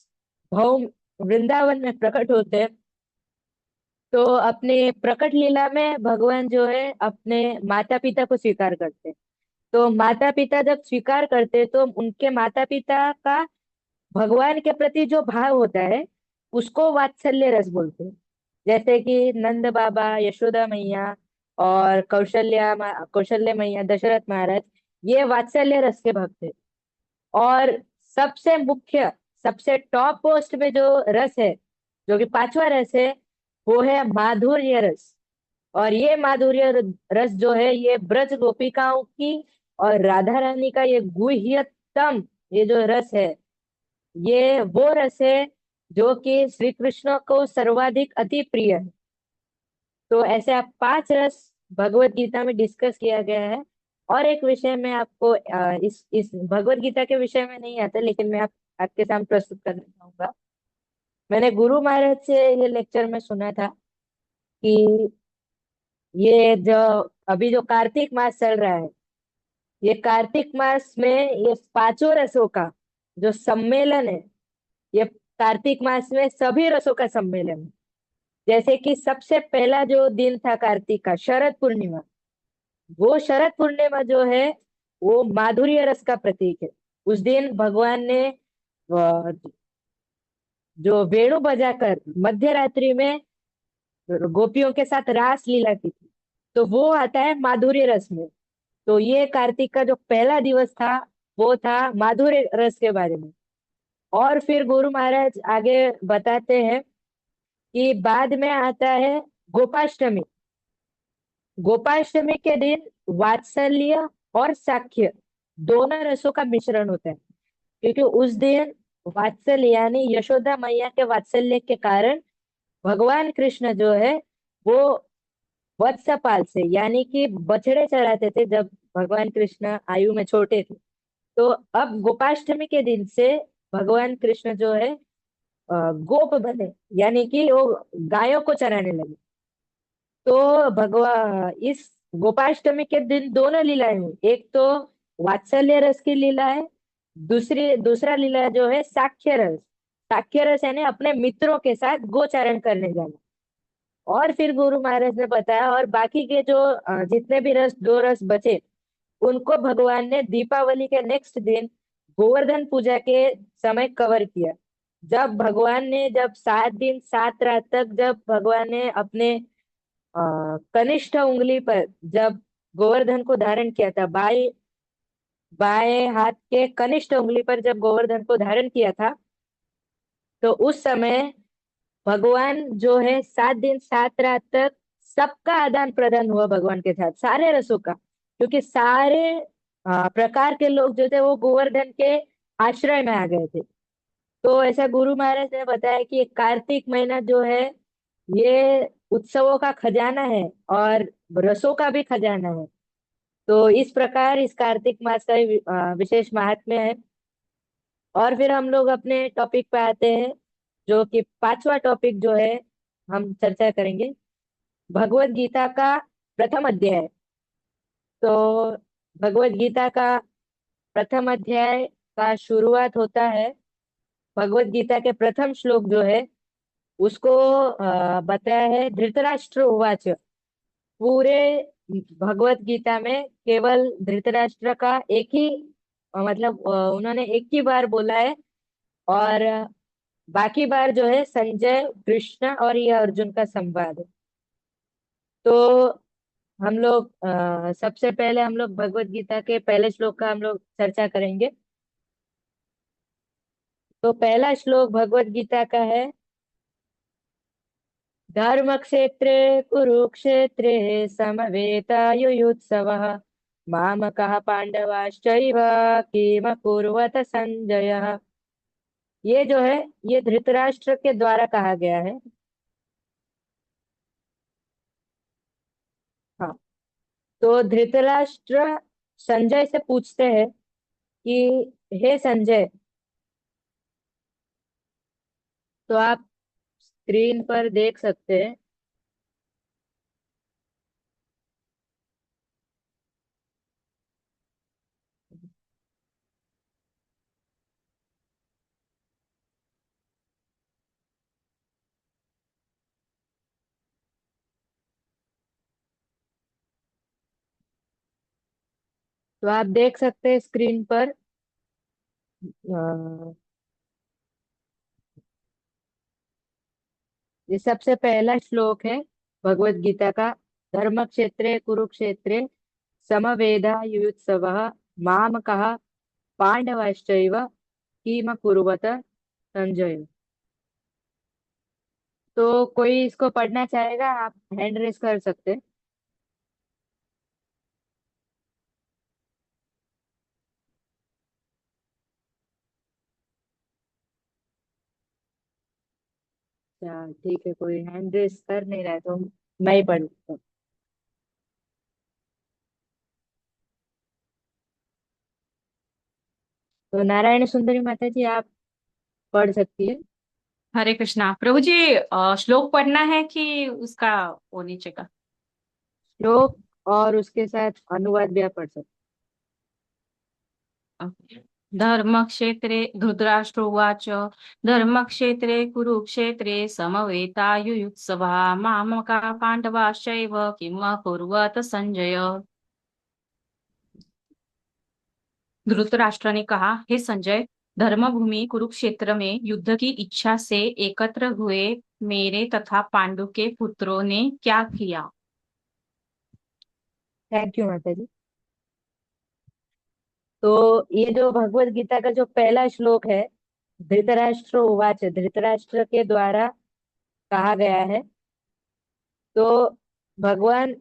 भौम वृंदावन में प्रकट होते हैं, तो अपने प्रकट लीला में भगवान जो है अपने माता पिता को स्वीकार करते हैं। तो माता पिता जब स्वीकार करते हैं तो उनके माता पिता का भगवान के प्रति जो भाव होता है उसको वात्सल्य रस बोलते हैं। जैसे कि नंद बाबा, यशोदा मैया और कौशल्य मैया, दशरथ महाराज, ये वात्सल्य रस के भक्त है। और सबसे मुख्य, सबसे टॉप पोस्ट में जो रस है, जो कि 5वां रस है, वो है माधुर्य रस। और ये माधुर्य रस जो है ये ब्रज गोपिकाओं की और राधा रानी का ये गुह्यतम ये जो रस है, ये वो रस है जो कि श्री कृष्ण को सर्वाधिक अति प्रिय है। तो ऐसे आप 5 रस भगवत गीता में डिस्कस किया गया है। और एक विषय में आपको इस भगवत गीता के विषय में नहीं आता, लेकिन मैं आपके सामने प्रस्तुत करना चाहूंगा। मैंने गुरु महाराज से ये लेक्चर में सुना था कि ये जो अभी जो कार्तिक मास चल रहा है, ये कार्तिक मास में ये पांचों रसों का जो सम्मेलन है, ये कार्तिक मास में सभी रसों का सम्मेलन है। जैसे कि सबसे पहला जो दिन था कार्तिक का, शरद पूर्णिमा, वो शरद पूर्णिमा जो है वो माधुर्य रस का प्रतीक है। उस दिन भगवान ने जो वेणु बजाकर मध्य रात्रि में गोपियों के साथ रास लीला की थी, तो वो आता है माधुर्य रस में। तो ये कार्तिक का जो पहला दिवस था वो था माधुर्य रस के बारे में। और फिर गुरु महाराज आगे बताते हैं कि बाद में आता है गोपाष्टमी। गोपाष्टमी के दिन वात्सल्य और साख्य दोनों रसों का मिश्रण होता है, क्योंकि उस दिन वात्सल्य यानी यशोदा मैया के वात्सल्य के कारण भगवान कृष्ण जो है वो वत्सपाल से यानी कि बछड़े चढ़ाते थे जब भगवान कृष्ण आयु में छोटे थे। तो अब गोपाष्टमी के दिन से भगवान कृष्ण जो है गोप बने, यानी कि वो गायों को चराने लगे। तो भगवान इस गोपाष्टमी के दिन दोनों लीलाएं हुई। एक तो वात्सल्य रस की लीला है, दूसरा लीला जो है साक्ष्य रस। साक्ष्य रस यानी अपने मित्रों के साथ गोचारण करने जाना। और फिर गुरु महाराज ने बताया और बाकी के जो जितने भी रस, दो रस बचे, उनको भगवान ने दीपावली के नेक्स्ट दिन गोवर्धन पूजा के समय कवर किया। जब भगवान ने जब 7 दिन 7 रात तक जब भगवान ने अपने कनिष्ठ उंगली पर जब गोवर्धन को धारण किया था, बाएं हाथ के कनिष्ठ उंगली पर जब गोवर्धन को धारण किया था, तो उस समय भगवान जो है 7 दिन 7 रात तक सबका आदान प्रदान हुआ भगवान के साथ, सारे रसों का। क्योंकि सारे प्रकार के लोग जो थे वो गोवर्धन के आश्रय में आ गए थे। तो ऐसा गुरु महाराज ने बताया कि ये कार्तिक महीना जो है ये उत्सवों का खजाना है और रसों का भी खजाना है। तो इस प्रकार इस कार्तिक मास का विशेष महात्म्य है। और फिर हम लोग अपने टॉपिक पे आते हैं, जो कि पांचवा टॉपिक जो है हम चर्चा करेंगे, भगवत गीता का प्रथम अध्याय। तो भगवत गीता का प्रथम अध्याय का शुरुआत होता है, भगवत गीता के प्रथम श्लोक जो है उसको बताया है धृतराष्ट्र उवाच। पूरे भगवत गीता में केवल धृतराष्ट्र का एक ही मतलब उन्होंने एक ही बार बोला है। और बाकी बार जो है संजय, कृष्ण और ये अर्जुन का संवाद है। तो हम लोग सबसे पहले हम लोग भगवत गीता के पहले श्लोक का हम लोग चर्चा करेंगे। तो पहला श्लोक भगवत गीता का है, धर्म क्षेत्रे कुरुक्षेत्रे समवेतायुयुत्सवः मामकः पांडवाश्चैव किमकुर्वत संजय। ये जो है ये धृतराष्ट्र के द्वारा कहा गया है। हाँ, तो धृतराष्ट्र संजय से पूछते हैं कि हे संजय, तो आप स्क्रीन पर देख सकते हैं। तो आप देख सकते हैं स्क्रीन पर ये सबसे पहला श्लोक है भगवत गीता का, धर्म क्षेत्रे कुरुक्षेत्रे समवेदा युयुत्सवः मामकः पांडवाश्चैव किम कुर्वत संजय। तो कोई इसको पढ़ना चाहेगा? आप हैंड रेस कर सकते हैं। अच्छा ठीक है, कोई हैंड रेस कर नहीं रहा है तो मैं ही पढ़ लेता हूँ। तो नारायण सुंदरी माता जी आप पढ़ सकती है। हरे कृष्णा प्रभु जी। श्लोक पढ़ना है कि उसका वो नीचे का। श्लोक और उसके साथ अनुवाद भी आप पढ़ सकते धर्मक्षेत्रे धृतराष्ट्रोवाच धर्मक्षेत्रे कुरुक्षेत्रे समवेतायुयुत्सवा मामका पाण्डवाश्चैव किम अकुर्वत संजय। धृतराष्ट्र ने कहा, हे संजय, धर्मभूमि कुरुक्षेत्र में युद्ध की इच्छा से एकत्र हुए मेरे तथा पांडु के पुत्रों ने क्या किया। थैंक यू माता जी। तो ये जो भगवत गीता का जो पहला श्लोक है, धृतराष्ट्र उवाच, धृतराष्ट्र के द्वारा कहा गया है। तो भगवान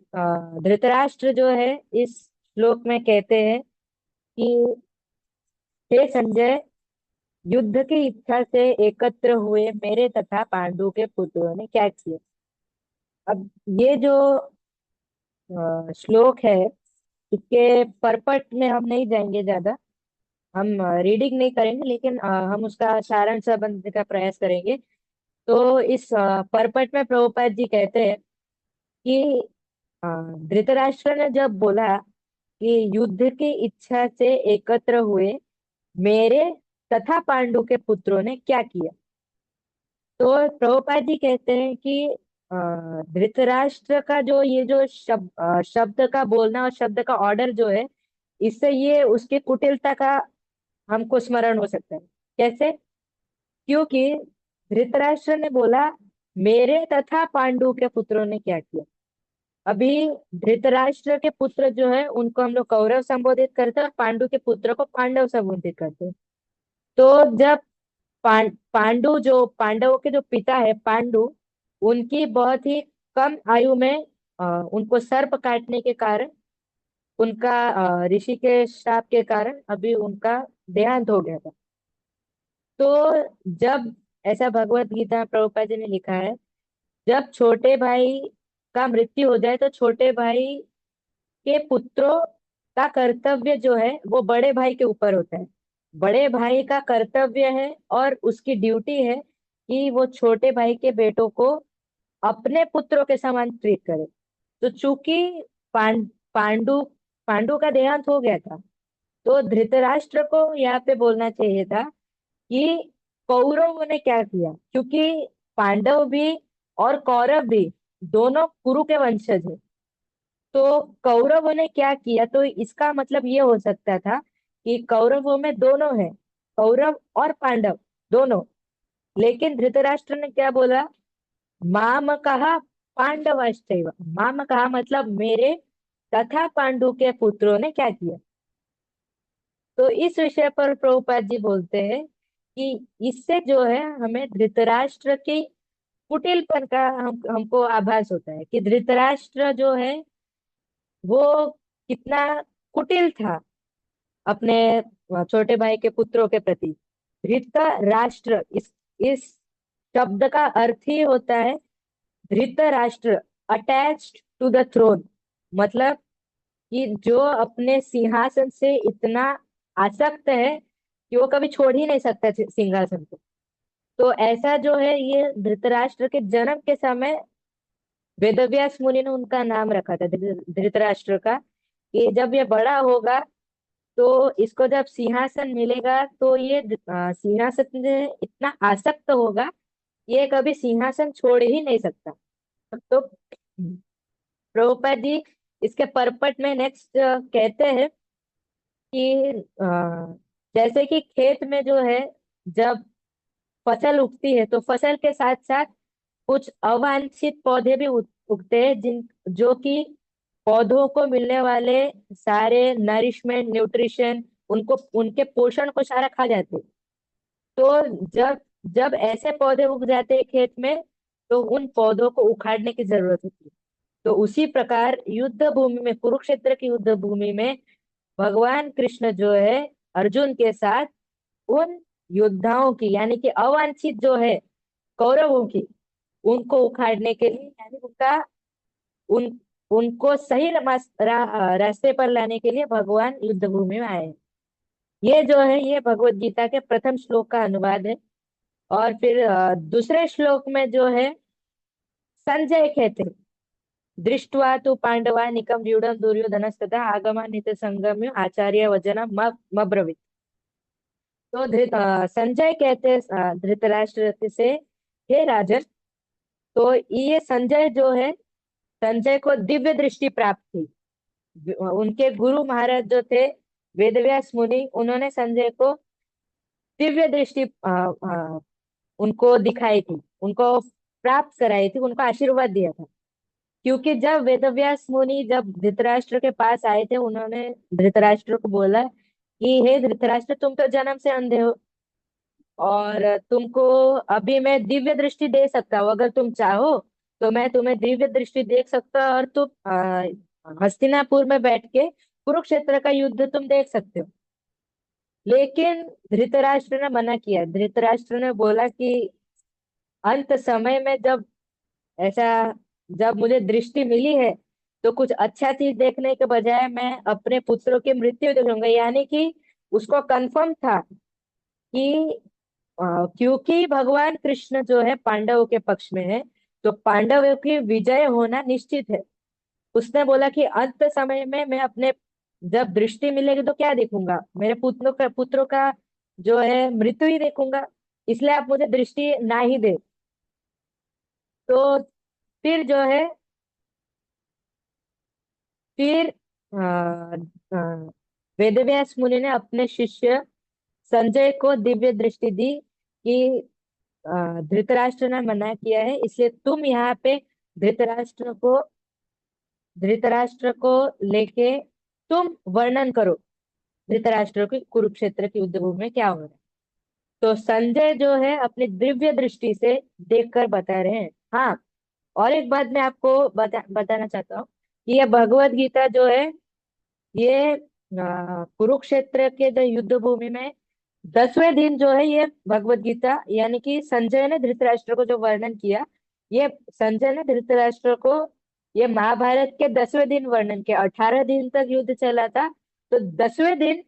धृतराष्ट्र जो है इस श्लोक में कहते हैं कि हे संजय, युद्ध की इच्छा से एकत्र हुए मेरे तथा पांडु के पुत्रों ने क्या किया। अब ये जो श्लोक है, इसके परपट में हम नहीं जाएंगे ज्यादा, हम रीडिंग नहीं करेंगे, लेकिन हम उसका सारांश समझने का प्रयास करेंगे। तो इस परपट में प्रभुपाद जी कहते हैं कि अ, धृतराष्ट्र ने जब बोला कि युद्ध की इच्छा से एकत्र हुए मेरे तथा पांडु के पुत्रों ने क्या किया, तो प्रभुपाद जी कहते हैं कि धृतराष्ट्र का जो ये जो शब्द का बोलना और शब्द का ऑर्डर जो है, इससे ये उसकी कुटिलता का हमको स्मरण हो सकता है। कैसे? क्योंकि धृतराष्ट्र ने बोला मेरे तथा पांडु के पुत्रों ने क्या किया। अभी धृतराष्ट्र के पुत्र जो है उनको हम लोग कौरव संबोधित करते हैं और पांडु के पुत्र को पांडव संबोधित करते हैं। तो जब पांडु जो पांडवों के जो पिता है पांडु, उनकी बहुत ही कम आयु में उनको सर्प काटने के कारण, उनका ऋषि के श्राप के कारण अभी उनका देहांत हो गया था। तो जब ऐसा भगवत गीता में प्रभुपाद जी ने लिखा है, जब छोटे भाई का मृत्यु हो जाए तो छोटे भाई के पुत्रों का कर्तव्य जो है वो बड़े भाई के ऊपर होता है। बड़े भाई का कर्तव्य है और उसकी ड्यूटी है कि वो छोटे भाई के बेटों को अपने पुत्रों के समान ट्रीट करे। तो चूंकि पांडु पांडु का देहांत हो गया था, तो धृतराष्ट्र को यहाँ पे बोलना चाहिए था कि कौरवों ने क्या किया, क्योंकि पांडव भी और कौरव भी दोनों कुरु के वंशज है। तो कौरवों ने क्या किया, तो इसका मतलब ये हो सकता था कि कौरवों में दोनों है, कौरव और पांडव दोनों। लेकिन धृतराष्ट्र ने क्या बोला, माम कहा पांडवाश्चैव, माम कहा मतलब मेरे तथा पांडु के पुत्रों ने क्या किया। तो इस विषय पर प्रभुपाद जी बोलते हैं कि इससे जो है हमें धृतराष्ट्र की कुटिलपन का हमको आभास होता है कि धृतराष्ट्र जो है वो कितना कुटिल था अपने छोटे भाई के पुत्रों के प्रति। धृत राष्ट्र, इस शब्द का अर्थ ही होता है धृत राष्ट्र, अटैच्ड टू द थ्रोन। मतलब कि जो अपने सिंहासन से इतना आसक्त है कि वो कभी छोड़ ही नहीं सकता सिंहासन को। तो ऐसा जो है ये धृतराष्ट्र के जन्म के समय वेदव्यास मुनि ने उनका नाम रखा था धृतराष्ट्र का, कि जब ये बड़ा होगा तो इसको जब सिंहासन मिलेगा तो ये सिंहासन में इतना आसक्त होगा, ये कभी सिंहासन छोड़ ही नहीं सकता। तो प्रभुपाद जी इसके परपट में नेक्स्ट कहते हैं कि जैसे कि खेत में जो है जब फसल उगती है तो फसल के साथ साथ कुछ अवांछित पौधे भी उगते हैं, जिन जो कि पौधों को मिलने वाले सारे नरिशमेंट न्यूट्रिशन, उनको उनके पोषण को सारा खा जाते हैं। तो जब जब ऐसे पौधे उग जाते हैं खेत में, तो उन पौधों को उखाड़ने की जरूरत होती है। तो उसी प्रकार युद्ध भूमि में, कुरुक्षेत्र की युद्ध भूमि में भगवान कृष्ण जो है अर्जुन के साथ उन योद्धाओं की, यानी कि अवांछित जो है कौरवों की, उनको उखाड़ने के लिए, यानी उन उनको सही रास्ते पर लाने के लिए भगवान युद्ध भूमि में आए हैं। ये जो है ये भगवत गीता के प्रथम श्लोक का अनुवाद है। और फिर दूसरे श्लोक में जो है संजय कहते हैं, दृष्ट्वा तु पांडवानिकं व्यूढं दुर्योधनस्तथा आगमनित संगम्य आचार्य वचनम मब्रवीत। तो संजय कहते हैं धृतराष्ट्र से, हे राजन, तो ये संजय जो है, संजय को दिव्य दृष्टि प्राप्त थी। उनके गुरु महाराज जो थे वेदव्यास मुनि, उन्होंने संजय को दिव्य दृष्टि उनको दिखाई थी, उनको प्राप्त कराई थी, उनको आशीर्वाद दिया था। क्योंकि जब वेदव्यास मुनि जब धृतराष्ट्र के पास आए थे, उन्होंने धृतराष्ट्र को बोला कि हे धृतराष्ट्र, तुम तो जन्म से अंधे हो और तुमको अभी मैं दिव्य दृष्टि दे सकता हूँ। अगर तुम चाहो तो मैं तुम्हें दिव्य दृष्टि देख सकता हूँ और तुम हस्तिनापुर में बैठ के कुरुक्षेत्र का युद्ध तुम देख सकते हो। लेकिन धृतराष्ट्र ने मना किया। धृतराष्ट्र ने बोला कि अंत समय में जब ऐसा, जब मुझे दृष्टि मिली है, तो कुछ अच्छा चीज देखने के बजाय मैं अपने पुत्रों की मृत्यु देखूंगा। यानी कि उसको कंफर्म था कि क्योंकि भगवान कृष्ण जो है पांडवों के पक्ष में है, तो पांडवों की विजय होना निश्चित है। उसने बोला कि अंत समय में मैं अपने, जब दृष्टि मिलेगी तो क्या देखूंगा, मेरे पुत्रों का जो है मृत्यु ही देखूंगा। इसलिए आप मुझे दृष्टि ना ही दे। तो फिर जो है, फिर वेदव्यास मुनि ने अपने शिष्य संजय को दिव्य दृष्टि दी कि धृतराष्ट्र ने मना किया है, इसलिए तुम यहाँ पे धृतराष्ट्र को धृतराष्ट्र को लेके तुम वर्णन करो, धृतराष्ट्र की कुरुक्षेत्र की युद्ध भूमि में क्या हो रहा है। तो संजय जो है अपनी दिव्य दृष्टि से देखकर बता रहे हैं। हाँ, और एक बात मैं आपको बताना चाहता हूँ कि यह भगवत गीता जो है, ये कुरुक्षेत्र के जो युद्ध भूमि में 10वें दिन जो है, ये भगवत गीता, यानी कि संजय ने धृतराष्ट्र को जो वर्णन किया, ये संजय ने धृतराष्ट्र को ये महाभारत के 10वें दिन वर्णन किया। 18 दिन तक युद्ध चला था, तो 10वें दिन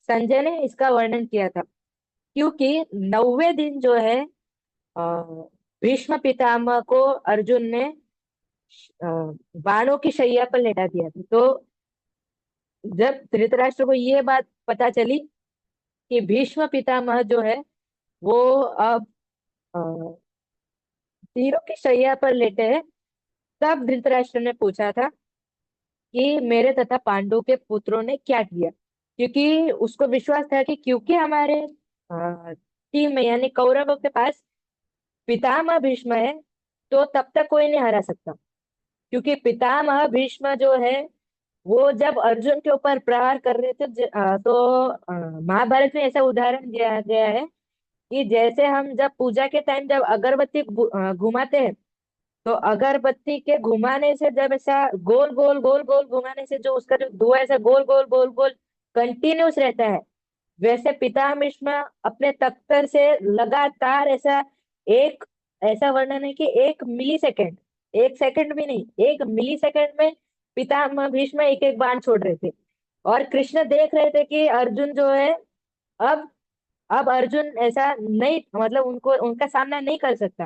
संजय ने इसका वर्णन किया था। क्योंकि 9वें दिन जो है अ, भीष्म पितामह को अर्जुन ने अ, बाणों की शैया पर लेटा दिया था। तो जब धृतराष्ट्र को ये बात पता चली कि भीष्म पितामह जो है वो अब अ, तीरों की शैया पर लेटे हैं, तब धृतराष्ट्र ने पूछा था कि मेरे तथा पांडु के पुत्रों ने क्या किया। क्योंकि उसको विश्वास था कि क्योंकि हमारे टीम में यानी कौरवों के पास पितामह भीष्म है, तो तब तक कोई नहीं हरा सकता। क्योंकि पितामह भीष्म जो है, वो जब अर्जुन के ऊपर प्रहार कर रहे थे, तो महाभारत में ऐसा उदाहरण दिया गया है कि जैसे हम जब पूजा के टाइम जब अगरबत्ती घुमाते हैं, तो अगरबत्ती के घुमाने से जब ऐसा गोल गोल गोल गोल घुमाने से जो उसका जो धुआं ऐसा गोल गोल गोल गोल कंटिन्यूस रहता है, वैसे पितामह भीष्म अपने तख्तर से लगातार ऐसा एक, ऐसा वर्णन है कि 1 मिली सेकेंड, 1 सेकंड भी नहीं, 1 मिली सेकेंड में पितामह भीष्म एक एक बाण छोड़ रहे थे। और कृष्ण देख रहे थे कि अर्जुन जो है, अब अब अर्जुन ऐसा नहीं, मतलब उनको उनका सामना नहीं कर सकता।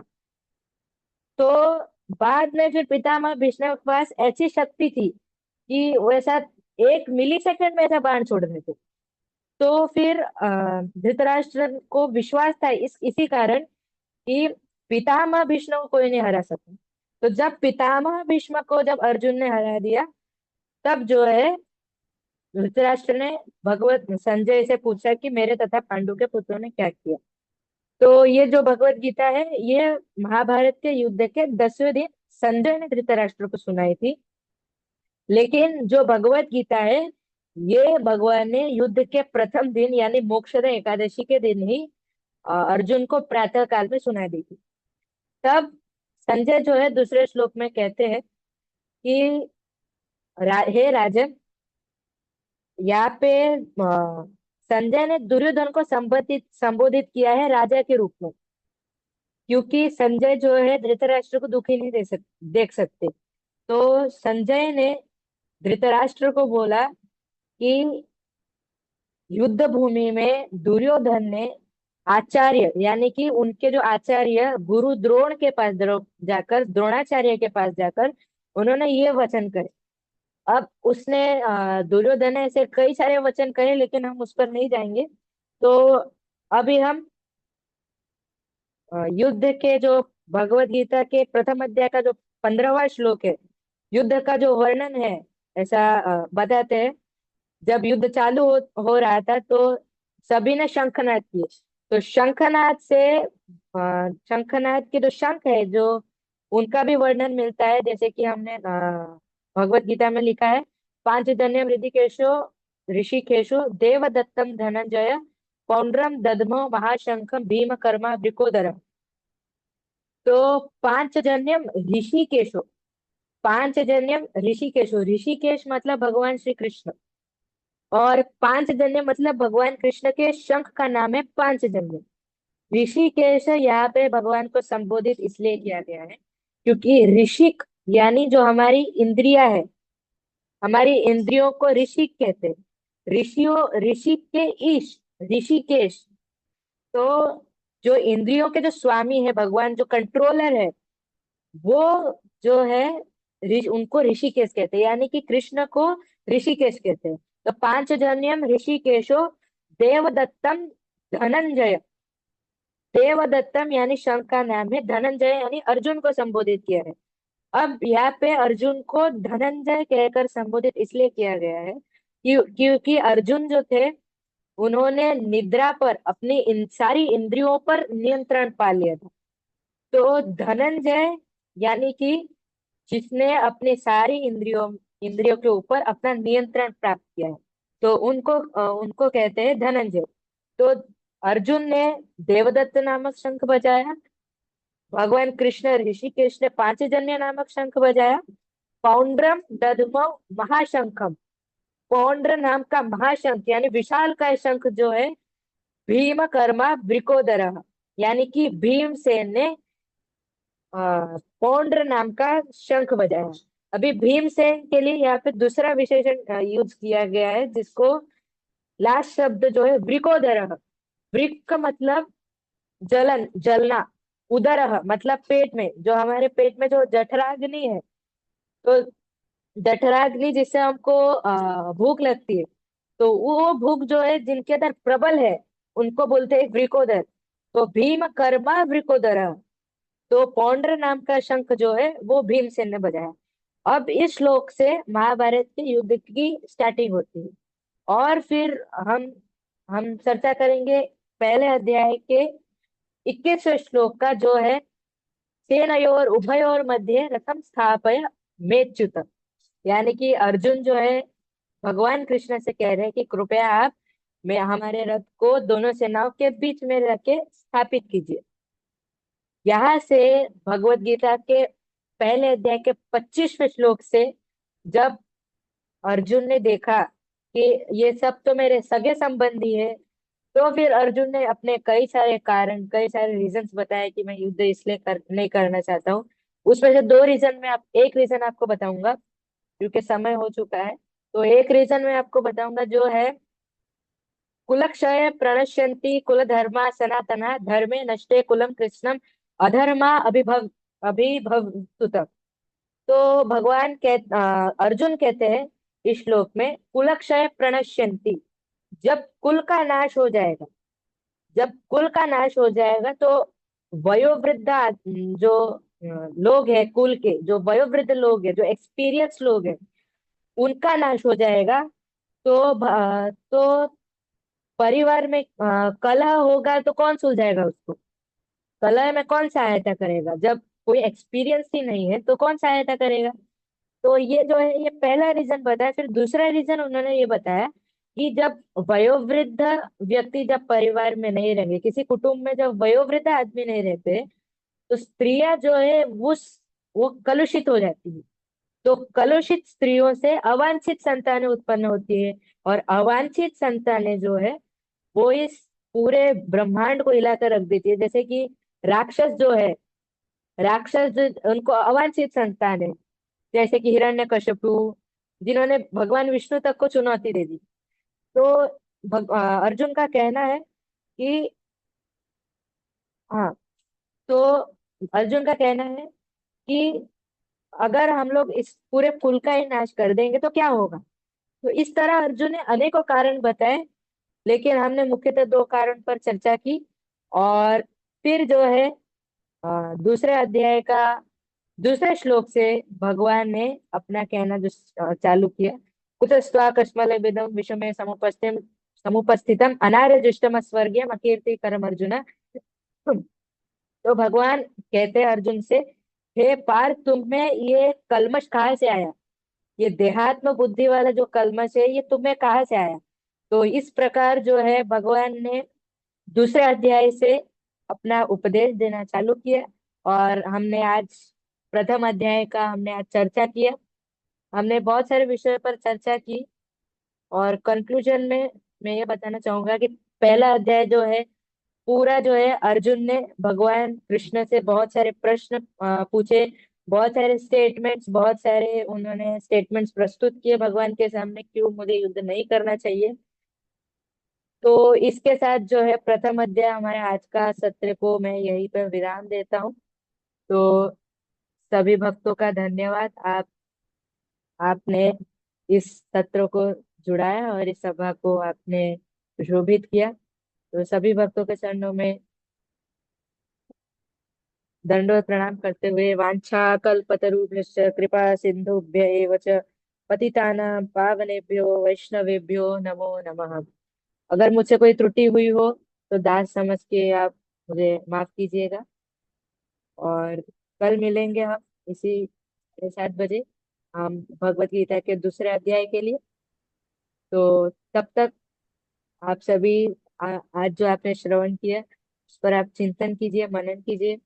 तो बाद में फिर पितामह भीष्म के पास ऐसी शक्ति थी कि वो ऐसा 1 मिली सेकेंड में ऐसा बाण छोड़ रहे थे। तो फिर धृतराष्ट्र को विश्वास था इसी कारण कि पितामह भीष्म को कोई नहीं हरा सकता। तो जब पितामह भीष्म को जब अर्जुन ने हरा दिया, तब जो है धृतराष्ट्र ने भगवत संजय से पूछा कि मेरे तथा पांडु के पुत्रों ने क्या किया। तो ये जो भगवत गीता है, ये महाभारत के युद्ध के 10वें दिन संजय ने धृतराष्ट्र को सुनाई थी। लेकिन जो भगवत गीता है, ये भगवान ने युद्ध के प्रथम दिन यानी मोक्षदा एकादशी के दिन ही अर्जुन को प्रातः काल में सुना दी थी। तब संजय जो है दूसरे श्लोक में कहते हैं कि हे राजन, यहाँ पे संजय ने दुर्योधन को संबोधित संबोधित किया है राजा के रूप में। क्योंकि संजय जो है धृतराष्ट्र को दुखी नहीं देख सकते। तो संजय ने धृतराष्ट्र को बोला कि युद्ध भूमि में दुर्योधन ने आचार्य यानी कि उनके जो आचार्य गुरु द्रोण के पास जाकर द्रोणाचार्य के पास जाकर उन्होंने ये वचन कहे। अब उसने दुर्योधन ने ऐसे कई सारे वचन कहे, लेकिन हम उस पर नहीं जाएंगे। तो अभी हम युद्ध के जो भगवत गीता के प्रथम अध्याय का जो 15वां श्लोक है, युद्ध का जो वर्णन है, ऐसा बताते हैं। जब युद्ध चालू हो रहा था तो सभी ने शंखनाद किए। तो शंखनाद से शंखनाद के जो शंख है, जो उनका भी वर्णन मिलता है, जैसे कि हमने भगवत गीता में लिखा है, पांचजन्यम ऋषिकेशो ऋषिकेशो देवदत्तम धनंजय पौंड्रम दद्मो महाशंखम भीम कर्मा वृकोदरम। तो पांचजन्यम ऋषिकेशो, पांचजन्यम ऋषिकेशो, ऋषिकेश मतलब भगवान श्री कृष्ण, और पांचजन्य मतलब भगवान कृष्ण के शंख का नाम है पांचजन्य। ऋषिकेश यहाँ पे भगवान को संबोधित इसलिए किया गया है क्योंकि ऋषिक यानी जो हमारी इंद्रिया है, हमारी इंद्रियों को ऋषिक कहते हैं। ऋषिक के ईश ऋषिकेश। तो जो इंद्रियों के जो स्वामी है भगवान, जो कंट्रोलर है, वो जो है उनको ऋषिकेश कहते हैं, यानी कि कृष्ण को ऋषिकेश कहते हैं। तो पांचजन्यम ऋषिकेशो देवदत्तम धनंजय, देवदत्तम यानी शंख का नाम है, धनंजय यानी अर्जुन को संबोधित किया है। अब यहाँ पे अर्जुन को धनंजय कहकर संबोधित इसलिए किया गया है क्योंकि अर्जुन जो थे उन्होंने निद्रा पर अपनी इन सारी इंद्रियों पर नियंत्रण पा लिया था। तो धनंजय यानी कि जिसने अपनी सारी इंद्रियों के ऊपर अपना नियंत्रण प्राप्त किया है, तो उनको कहते हैं धनंजय। तो अर्जुन ने देवदत्त नामक शंख बजाया, भगवान कृष्ण ऋषिकेश ने पांचजन्य नामक शंख बजाया, पौंड्रम दधमौ महाशंखम, पौंड्र नाम का महाशंख यानी विशाल का शंख जो है, भीम कर्मा वृकोदर, यानी कि भीमसेन ने पौंड्र नाम का शंख बजाया। अभी भीमसेन के लिए यहाँ पे दूसरा विशेषण यूज किया गया है, जिसको लास्ट शब्द जो है वृकोदर, वृक का मतलब जलना, उदर मतलब पेट में, जो हमारे पेट में जो जठराग्नि है, तो जठराग्नि जिससे हमको भूख लगती है, तो वो भूख जो है जिनके अंदर प्रबल है उनको बोलते हैं वृकोदर। तो भीम कर्मा वृकोदर। तो पौंड्र नाम का शंख जो है वो भीमसेन ने बजाया। अब इस श्लोक से महाभारत के युद्ध की स्टार्टिंग होती है, और फिर हम चर्चा करेंगे पहले अध्याय के 21वें श्लोक का, जो है सेनयोर उभयोर मध्ये रथम स्थापय मेच्युत, यानी कि अर्जुन जो है भगवान कृष्ण से कह रहे हैं कि कृपया आप मैं हमारे रथ को दोनों सेनाओं के बीच में रख के स्थापित कीजिए। यहाँ से भगवत गीता के पहले अध्याय के 25वें श्लोक से जब अर्जुन ने देखा कि ये सब तो मेरे सगे संबंधी है, तो फिर अर्जुन ने अपने कई सारे कारण, कई सारे रीजंस बताए कि मैं युद्ध इसलिए नहीं करना चाहता हूँ। उसमें से दो रीजन में एक रीजन आपको बताऊंगा क्योंकि समय हो चुका है। तो एक रीजन मैं आपको बताऊंगा जो है, कुलक्षय प्रणश्यन्ति कुल धर्मा सनातना धर्मे नष्टे कुलम कृष्णम अधर्मा अभिभवतुत। तो अर्जुन कहते हैं इस श्लोक में, कुलक्षय प्रणश्यन्ति, जब कुल का नाश हो जाएगा, जब कुल का नाश हो जाएगा तो वयोवृद्ध जो लोग हैं, कुल के जो वयोवृद्ध लोग हैं, जो एक्सपीरियंस लोग हैं, उनका नाश हो जाएगा। तो परिवार में कलह होगा तो कौन सुलझाएगा उसको? कलह में कौन सहायता करेगा? जब कोई एक्सपीरियंस ही नहीं है तो कौन सहायता करेगा? तो ये जो है, ये पहला रीजन बताया। फिर दूसरा रीजन उन्होंने ये बताया कि जब वयोवृद्ध व्यक्ति जब परिवार में नहीं रहेंगे, किसी कुटुंब में जब वयोवृद्ध आदमी नहीं रहते, तो स्त्रियां जो है वो कलुषित हो जाती है। तो कलुषित स्त्रियों से अवांछित संतानें उत्पन्न होती है, और अवांछित संतानें जो है वो इस पूरे ब्रह्मांड को हिलाकर रख देती है। जैसे कि राक्षस जो है, राक्षस जो उनको अवांछित संतान है, जैसे कि हिरण्यकशिपु, जिन्होंने भगवान विष्णु तक को चुनौती दे दी। तो अर्जुन का कहना है कि हाँ, तो अर्जुन का कहना है कि अगर हम लोग इस पूरे कुल का ही नाश कर देंगे तो क्या होगा। तो इस तरह अर्जुन ने अनेकों कारण बताए, लेकिन हमने मुख्यतः दो कारण पर चर्चा की। और फिर जो है दूसरे अध्याय का दूसरे श्लोक से भगवान ने अपना कहना जो चालू किया। कुतस्त्वा कश्मलबिदं विषमे समुपस्थितम अनार्यजुष्टम स्वर्गीयम अकीर्तिकरम अर्जुन। तो भगवान कहते हैं अर्जुन से, हे पार्थ, तुम्हें ये कल्मश कहाँ से आया, ये देहात्म बुद्धि वाला जो कल्मश है ये तुम्हें कहाँ से आया। तो इस प्रकार जो है भगवान ने दूसरे अध्याय से अपना उपदेश देना चालू किया। और हमने आज प्रथम अध्याय का हमने आज चर्चा किया। हमने बहुत सारे विषयों पर चर्चा की, और कंक्लूजन में मैं ये बताना चाहूंगा कि पहला अध्याय जो है पूरा जो है अर्जुन ने भगवान कृष्ण से बहुत सारे प्रश्न पूछे, बहुत सारे उन्होंने स्टेटमेंट्स प्रस्तुत किए भगवान के सामने, क्यों मुझे युद्ध नहीं करना चाहिए। तो इसके साथ जो है प्रथम अध्याय हमारे आज का सत्र को मैं यहीं पर विराम देता हूँ। तो सभी भक्तों का धन्यवाद, आपने इस सत्र को जुड़ाया और इस सभा को आपने शोभित किया। तो सभी भक्तों के चरणों में दंडवत प्रणाम करते हुए, वांछा कल्पतरुभ्यश्च कृपा सिंधुभ्य एव च पतितानां पावनेभ्यो वैष्णवेभ्यो नमो नमः। अगर मुझसे कोई त्रुटि हुई हो तो दास समझ के आप मुझे माफ कीजिएगा। और कल मिलेंगे हम इसी 7:30 हम भगवत गीता के दूसरे अध्याय के लिए। तो तब तक आप सभी आज जो आपने श्रवण किया उस पर आप चिंतन कीजिए, मनन कीजिए।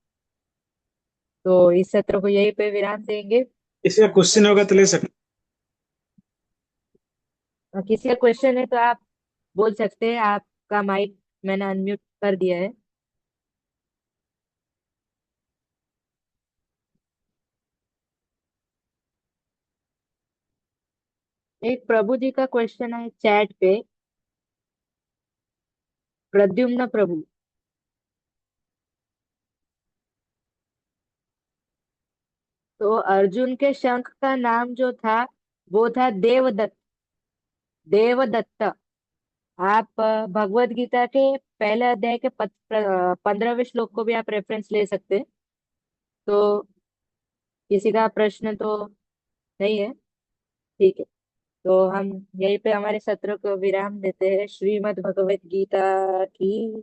तो इस सत्र को यहीं पे विराम देंगे। इसका क्वेश्चन होगा तो ले सकते। किसी का क्वेश्चन है तो आप बोल सकते हैं, आपका माइक मैंने अनम्यूट कर दिया है। एक प्रभु जी का क्वेश्चन है चैट पे, प्रद्युम्न प्रभु। तो अर्जुन के शंख का नाम जो था वो था देवदत्त। देवदत्त। आप भगवत गीता के पहले अध्याय के 15वें श्लोक को भी आप रेफरेंस ले सकते हैं। तो किसी का प्रश्न तो नहीं है, ठीक है। तो हम यहीं पे हमारे सत्र को विराम देते हैं। श्रीमद् भगवत गीता की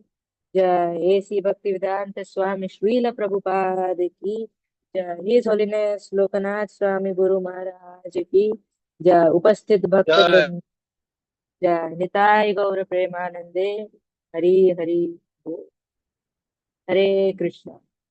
जय। श्री भक्ति वेदांत स्वामी श्रील प्रभुपाद की जय। हिज होलीनेस लोकनाथ स्वामी गुरु महाराज की जय। उपस्थित भक्त वृंद जय। निताय गौर प्रेमानंदे। हरि हरि बोल। हरे कृष्ण।